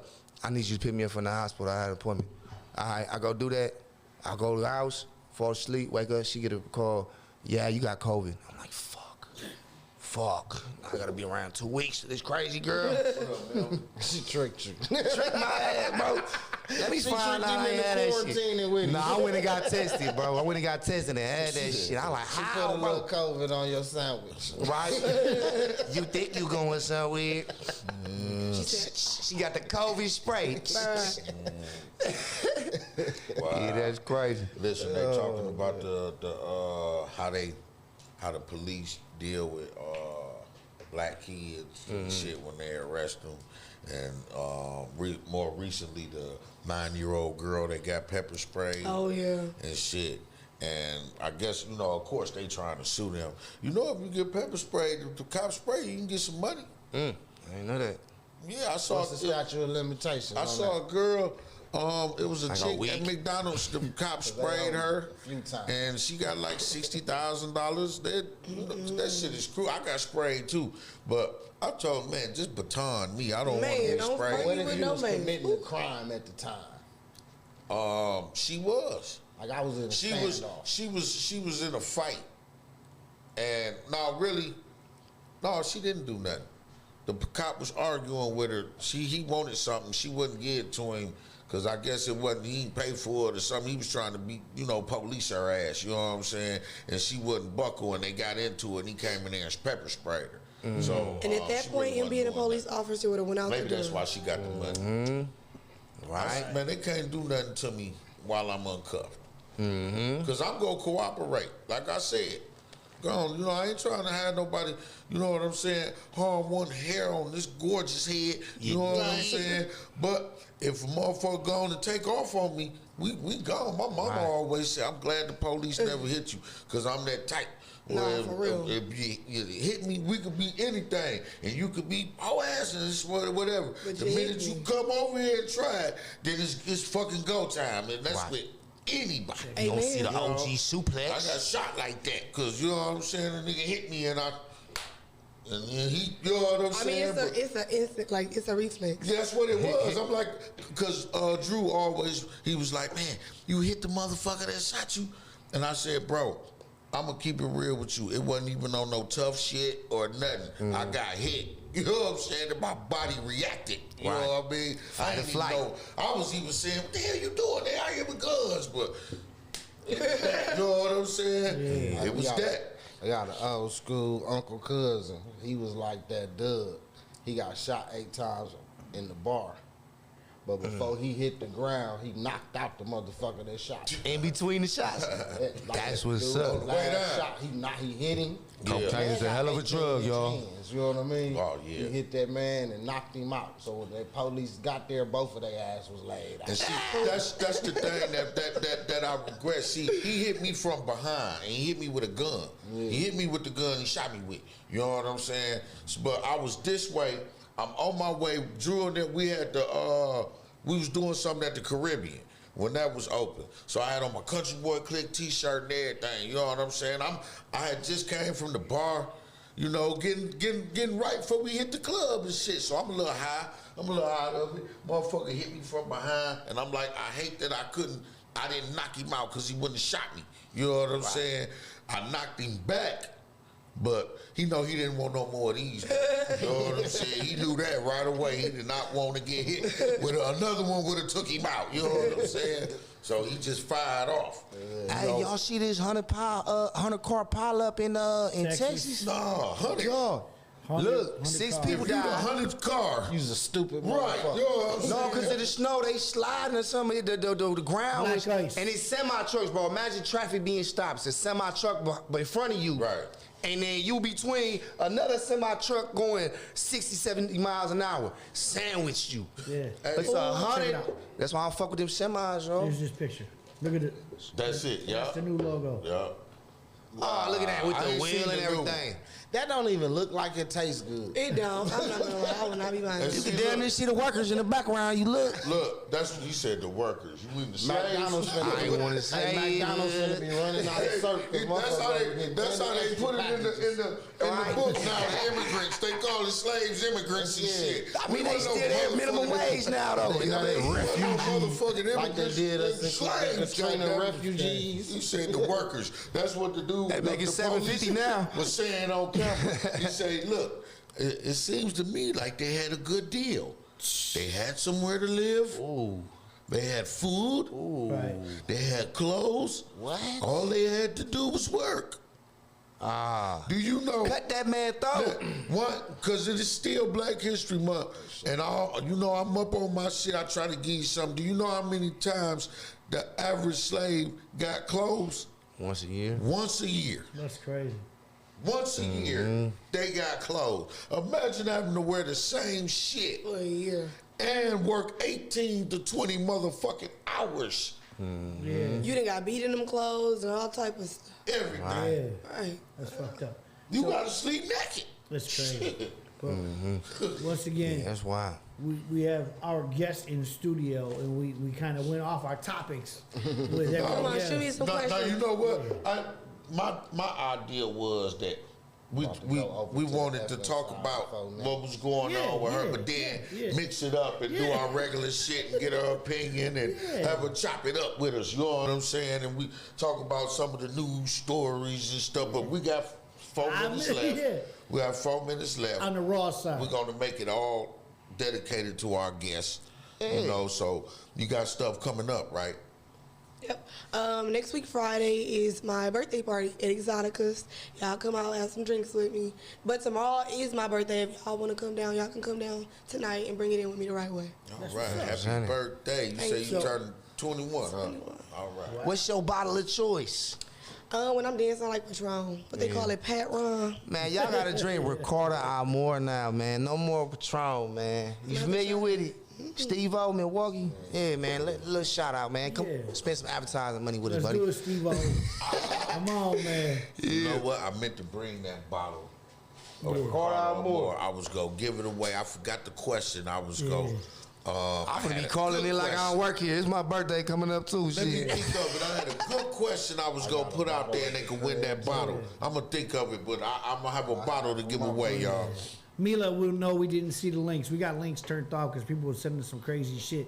Speaker 4: need you to pick me up from the hospital. I had an appointment. All right, I go do that. I go to the house, fall asleep, wake up, she get a call. Yeah, you got COVID. I'm like, fuck. I gotta be around 2 weeks to this crazy girl.
Speaker 7: She tricked you.
Speaker 4: Trick my ass, bro. Let me find out I ain't had that shit. Nah, I went and got tested, bro. I went and got tested and had that shit. I like,
Speaker 7: She
Speaker 4: how,
Speaker 7: put a
Speaker 4: bro?
Speaker 7: little COVID on your sandwich.
Speaker 4: Right? You think you going somewhere? She got the COVID spray.
Speaker 3: Wow.
Speaker 4: Yeah, that's crazy.
Speaker 3: Listen, they talking about how the police deal with black kids and shit when they arrest them, and more recently the 9-year-old girl that got pepper sprayed.
Speaker 2: Oh yeah.
Speaker 3: And shit. And I guess, of course they trying to sue them. If you get pepper sprayed, if the cops spray you, can get some money.
Speaker 4: I didn't know that.
Speaker 3: Yeah, I saw
Speaker 7: What's the statute of limitations?
Speaker 3: I saw a girl. It was a
Speaker 4: Like a
Speaker 3: chick
Speaker 4: week?
Speaker 3: at McDonald's. The cops sprayed her,
Speaker 7: a few times.
Speaker 3: and she got like $60,000. That shit is cruel. I got sprayed too, but I told man, just baton me. I don't want to
Speaker 2: Man,
Speaker 3: get
Speaker 2: don't
Speaker 3: sprayed.
Speaker 2: spray
Speaker 7: What
Speaker 2: me
Speaker 7: if
Speaker 2: with
Speaker 7: you
Speaker 2: no
Speaker 7: was
Speaker 2: man.
Speaker 7: committing a crime at the time?
Speaker 3: She was.
Speaker 7: Like I was in a standoff.
Speaker 3: She was in a fight, and she didn't do nothing. The cop was arguing with her. He wanted something. She wouldn't give it to him because I guess it wasn't. He didn't pay for it or something. He was trying to be, police her ass. You know what I'm saying? And she wouldn't buckle, and they got into it. And he came in there and pepper sprayed her.
Speaker 4: Mm-hmm.
Speaker 3: So
Speaker 2: And at that
Speaker 3: she
Speaker 2: point,
Speaker 3: really
Speaker 2: him being a
Speaker 3: wasn't doing
Speaker 2: police officer would have went out
Speaker 3: nothing.
Speaker 2: the
Speaker 3: Maybe
Speaker 2: door.
Speaker 3: that's why she got the money.
Speaker 4: Mm-hmm. Right.
Speaker 3: Man, they can't do nothing to me while I'm uncuffed. Because I'm going to cooperate. Like I said. Gone. I ain't trying to have nobody, you know what I'm saying, harm one hair on this gorgeous head. You know what I'm saying? But if a motherfucker gone to take off on me, we gone. My mama always said, I'm glad the police never hit you because I'm that type.
Speaker 2: Nah, for real.
Speaker 3: If you hit me, we could be anything. And you could be ass and whatever.
Speaker 2: But
Speaker 3: The
Speaker 2: you
Speaker 3: minute
Speaker 2: hit
Speaker 3: you
Speaker 2: me.
Speaker 3: come over here and try it, then it's fucking go time. And that's with anybody.
Speaker 4: You don't see the
Speaker 2: Amen.
Speaker 4: OG
Speaker 3: I
Speaker 4: suplex.
Speaker 3: got shot like that, cause you know what I'm saying. A nigga hit me and then he, you know what I'm
Speaker 2: I mean,
Speaker 3: saying.
Speaker 2: it's an instant, like it's a reflex.
Speaker 3: Yeah, that's what it was. I'm like, cause Drew he was like, man, you hit the motherfucker that shot you, and I said, bro, I'm gonna keep it real with you. It wasn't even on no tough shit or nothing. I got hit. You know what I'm saying? And my body reacted. You know what I mean?
Speaker 4: Fight or
Speaker 3: didn't
Speaker 4: flight.
Speaker 3: even know. I was even saying, what the hell you doing? They out here with guns, but you know what I'm saying? It was that.
Speaker 7: I got an old school uncle cousin. He was like that Doug. He got shot 8 times in the bar. But before he hit the ground, he knocked out the motherfucker that shot him.
Speaker 4: In between the shots. That's what's
Speaker 7: dude,
Speaker 4: up.
Speaker 7: Last shot, he hit him.
Speaker 4: Cocaine is a hell of a drug, y'all.
Speaker 7: You know what I mean?
Speaker 3: Oh, yeah.
Speaker 7: He hit that man and knocked him out. So when the police got there, both of their ass was laid out.
Speaker 3: And see, that's the thing that I regret. See, he hit me from behind, and he hit me with a gun.
Speaker 7: Yeah.
Speaker 3: He hit me with the gun he shot me with. You know what I'm saying? But I was this way. I'm on my way. Drew and them, we was doing something at the Caribbean when that was open. So I had on my Country Boy Click t-shirt and everything. You know what I'm saying? I had just came from the bar, getting right before we hit the club and shit. So I'm a little high. I'm a little out of it. Motherfucker hit me from behind, and I'm like, I hate that I didn't knock him out because he wouldn't have shot me. You know what I'm saying? I knocked him back. But he didn't want no more of these. You know what I'm saying? He knew that right away. He did not want to get hit. Another one would have took him out. You know what I'm saying? So he just fired off.
Speaker 4: Hey, y'all see this 100 car pile up in Texas?
Speaker 3: Nah, 100.
Speaker 4: Y'all, Look, 6 people
Speaker 3: If you the
Speaker 4: died.
Speaker 3: 100th car,
Speaker 7: You's a stupid
Speaker 3: right?
Speaker 7: motherfucker.
Speaker 3: You know what I'm
Speaker 4: No,
Speaker 3: saying?
Speaker 4: because of the snow, they sliding or something. The ground
Speaker 5: Black
Speaker 4: was,
Speaker 5: ice.
Speaker 4: and it's semi-trucks, bro. Imagine traffic being stopped. It's a semi-truck in front of you.
Speaker 3: Right.
Speaker 4: And then you between another semi-truck going 60, 70 miles an hour. Sandwiched you.
Speaker 5: Yeah.
Speaker 4: It's
Speaker 5: Check it
Speaker 4: 100.
Speaker 5: out.
Speaker 4: That's why I don't fuck with them semis, yo.
Speaker 5: Here's this picture. Look at it.
Speaker 3: That's it. Yeah.
Speaker 5: That's the new logo.
Speaker 3: Yeah.
Speaker 4: Oh, look at that with
Speaker 3: I
Speaker 4: the
Speaker 3: ain't
Speaker 4: wheel
Speaker 3: seen
Speaker 4: and
Speaker 3: the new one.
Speaker 4: everything.
Speaker 7: That don't even look like it tastes good.
Speaker 2: It don't. I'm not gonna lie. I would not be buying
Speaker 3: And
Speaker 2: it.
Speaker 4: You
Speaker 3: see,
Speaker 4: can damn
Speaker 3: look.
Speaker 4: near see the workers in the background. You look.
Speaker 3: Look, that's what he said. The workers. You mean the
Speaker 7: McDonald's
Speaker 3: slaves?
Speaker 7: finna
Speaker 4: I ain't wanna say
Speaker 7: Hey, McDonald's
Speaker 4: it.
Speaker 7: finna be running out of circles.
Speaker 3: That's how they put it in the
Speaker 4: Right.
Speaker 3: book now. The immigrants, they call the slaves immigrants and shit.
Speaker 4: I mean, they still have minimum wage now, though.
Speaker 7: You know, they
Speaker 3: motherfucking immigrants,
Speaker 7: like they did us
Speaker 3: them
Speaker 7: in
Speaker 3: slaves,
Speaker 7: Katrina
Speaker 3: goddamn.
Speaker 7: refugees.
Speaker 3: He said the workers. That's what the dude.
Speaker 4: They making
Speaker 3: the
Speaker 4: $7.50
Speaker 3: police
Speaker 4: now.
Speaker 3: Was saying on camera. He said, "Look, it seems to me like they had a good deal. They had somewhere to live.
Speaker 4: Ooh.
Speaker 3: They had food.
Speaker 5: Right.
Speaker 3: They had clothes.
Speaker 7: What?
Speaker 3: All they had to do was work.
Speaker 4: Ah.
Speaker 3: Do you know?
Speaker 4: Cut that man throat.
Speaker 3: What? Because it is still Black History Month, and I'm up on my shit. I try to give you something. Do you know how many times the average slave got clothes?
Speaker 4: Once a year.
Speaker 3: Once a year.
Speaker 5: That's crazy.
Speaker 3: Once a year, they got clothes. Imagine having to wear the same shit
Speaker 2: For a year.
Speaker 3: and work 18 to 20 motherfucking hours.
Speaker 5: Yeah.
Speaker 2: You done got beat in them clothes and all type of stuff.
Speaker 3: Everything.
Speaker 5: Yeah.
Speaker 2: Right.
Speaker 5: That's fucked up.
Speaker 3: You gotta sleep naked.
Speaker 5: That's crazy. But once again,
Speaker 4: Yeah, that's wild.
Speaker 5: we have our guest in the studio, and we kind of went off our topics with
Speaker 2: Come on,
Speaker 5: everyone
Speaker 2: shoot me
Speaker 5: else.
Speaker 2: some
Speaker 3: Now,
Speaker 2: questions.
Speaker 3: you know what? My idea was that we wanted to talk about what was going on with her, but then mix it up and do our regular shit and get her opinion and have her chop it up with us. You know what I'm saying? And we talk about some of the news stories and stuff. But we got 4 minutes left.
Speaker 5: Yeah.
Speaker 3: We have 4 minutes left.
Speaker 5: On the raw side.
Speaker 3: We're gonna make it all dedicated to our guests. You know, so you got stuff coming up, right?
Speaker 2: Yep. Next week Friday is my birthday party at Exotica's. Y'all come out, have some drinks with me. But tomorrow is my birthday. If y'all want to come down, y'all can come down tonight and bring it in with me the right way.
Speaker 3: All right. Happy birthday. You say you
Speaker 2: you.
Speaker 3: turned 21, huh? All right.
Speaker 4: What's your bottle of choice?
Speaker 2: When I'm dancing, I like Patron, but they call it Pat Ron.
Speaker 4: Man, y'all gotta drink Ricardo Amore now, man. No more Patron, man. You familiar with it? Steve-O, Milwaukee? Yeah, man. Little shout out, man. Come spend some advertising money with us,
Speaker 5: Let's
Speaker 4: buddy.
Speaker 5: do it, Steve-O. Come on, man.
Speaker 3: You know what? I meant to bring that bottle of
Speaker 5: Yeah.
Speaker 3: Ricardo Amore. I was going to give it away. I forgot the question. I was going
Speaker 4: I'm gonna be calling it like I don't work here. It's my birthday coming up too.
Speaker 3: Let me
Speaker 4: Shit.
Speaker 3: think of it. I had a good question I was going to put out there and they could win that bottle. I'm going to think of it, but I'm going to have a bottle to give away, y'all.
Speaker 5: Mila will know we didn't see the links. We got links turned off because people were sending us some crazy shit.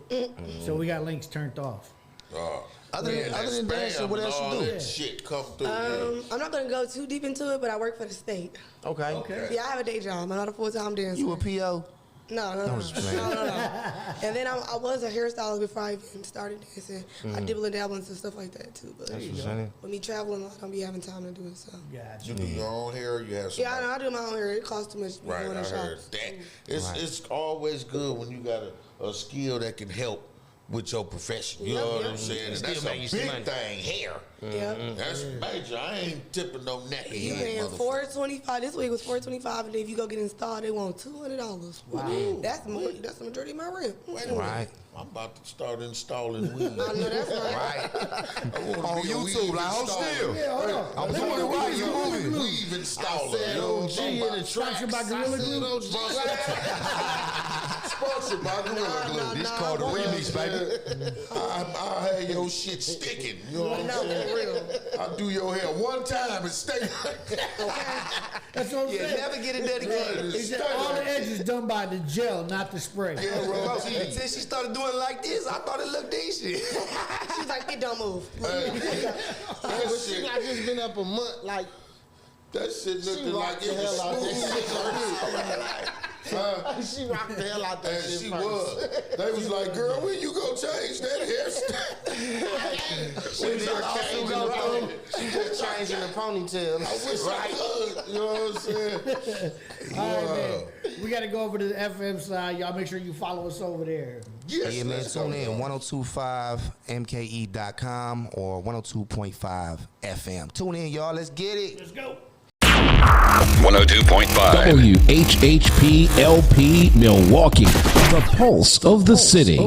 Speaker 5: So we got links turned off.
Speaker 4: Other than
Speaker 3: spam
Speaker 4: dancing, what
Speaker 3: and
Speaker 4: else
Speaker 3: all
Speaker 4: you do?
Speaker 3: that shit come through.
Speaker 2: I'm not gonna go too deep into it, but I work for the state.
Speaker 4: Okay.
Speaker 2: Yeah, I have a day job. I'm not a full-time dancer.
Speaker 4: You a PO?
Speaker 2: No.
Speaker 4: just playing.
Speaker 2: No. And then I was a hairstylist before I even started dancing. I dibble and dabble into stuff like that too. But with me traveling, I don't be having time to do it. So.
Speaker 5: Gotcha.
Speaker 3: You do your own hair or you have some?
Speaker 2: Yeah, I know. I do my own hair. It costs too much to be
Speaker 3: Right,
Speaker 2: going
Speaker 3: I
Speaker 2: to
Speaker 3: heard
Speaker 2: shops.
Speaker 3: that. It's always good when you got a skill that can help with your profession. You know what I'm saying? And that's a
Speaker 4: make you some
Speaker 3: big
Speaker 4: money.
Speaker 3: thing, hair.
Speaker 2: Yeah.
Speaker 3: That's major. I ain't tipping no neck.
Speaker 2: You paying $425. This week was $425, and then if you go get installed, they want $200. Wow. That's the majority of my rent.
Speaker 4: Right.
Speaker 3: I'm about to start installing weed.
Speaker 2: I know that's right.
Speaker 4: Right.
Speaker 3: On
Speaker 4: YouTube, like, hold still.
Speaker 5: Yeah, hold on.
Speaker 4: I'm doing it right. You moving?
Speaker 3: Weave installer.
Speaker 7: Said OG in the
Speaker 5: Sponsored by Gorilla Glue.
Speaker 3: Sponsored by Gorilla Glue.
Speaker 4: This called a remix, baby.
Speaker 3: I have your shit sticking. You know what I'm
Speaker 2: No,
Speaker 3: saying?
Speaker 2: for real.
Speaker 3: I do your hair one time and stay.
Speaker 5: That's what I'm
Speaker 4: Yeah,
Speaker 5: saying.
Speaker 4: never get it dedicated.
Speaker 5: He said all the edges done by the gel, not the spray.
Speaker 3: Yeah, bro.
Speaker 4: Until she started doing it like this, I thought it looked decent.
Speaker 2: She's like, it don't move.
Speaker 7: I just been up a month, like,
Speaker 3: That shit looking like
Speaker 7: rocked
Speaker 3: it
Speaker 7: the
Speaker 3: was
Speaker 7: hell out
Speaker 3: smooth.
Speaker 7: she rocked the hell out that
Speaker 3: And
Speaker 7: shit
Speaker 3: she
Speaker 7: first.
Speaker 3: was. They was like, girl, when you gonna change that hairstyle? She just changing it. She just
Speaker 7: changing the ponytail.
Speaker 3: I wish I could. You know what I'm saying?
Speaker 5: All right, man. We got to go over to the FM side. Y'all make sure you follow us over there.
Speaker 3: Yes,
Speaker 4: Yeah, man, tune in 1025mke.com or 102.5 FM. Tune in, y'all. Let's get it.
Speaker 5: Let's go.
Speaker 8: 102.5 WHHP LP Milwaukee, the pulse of the city.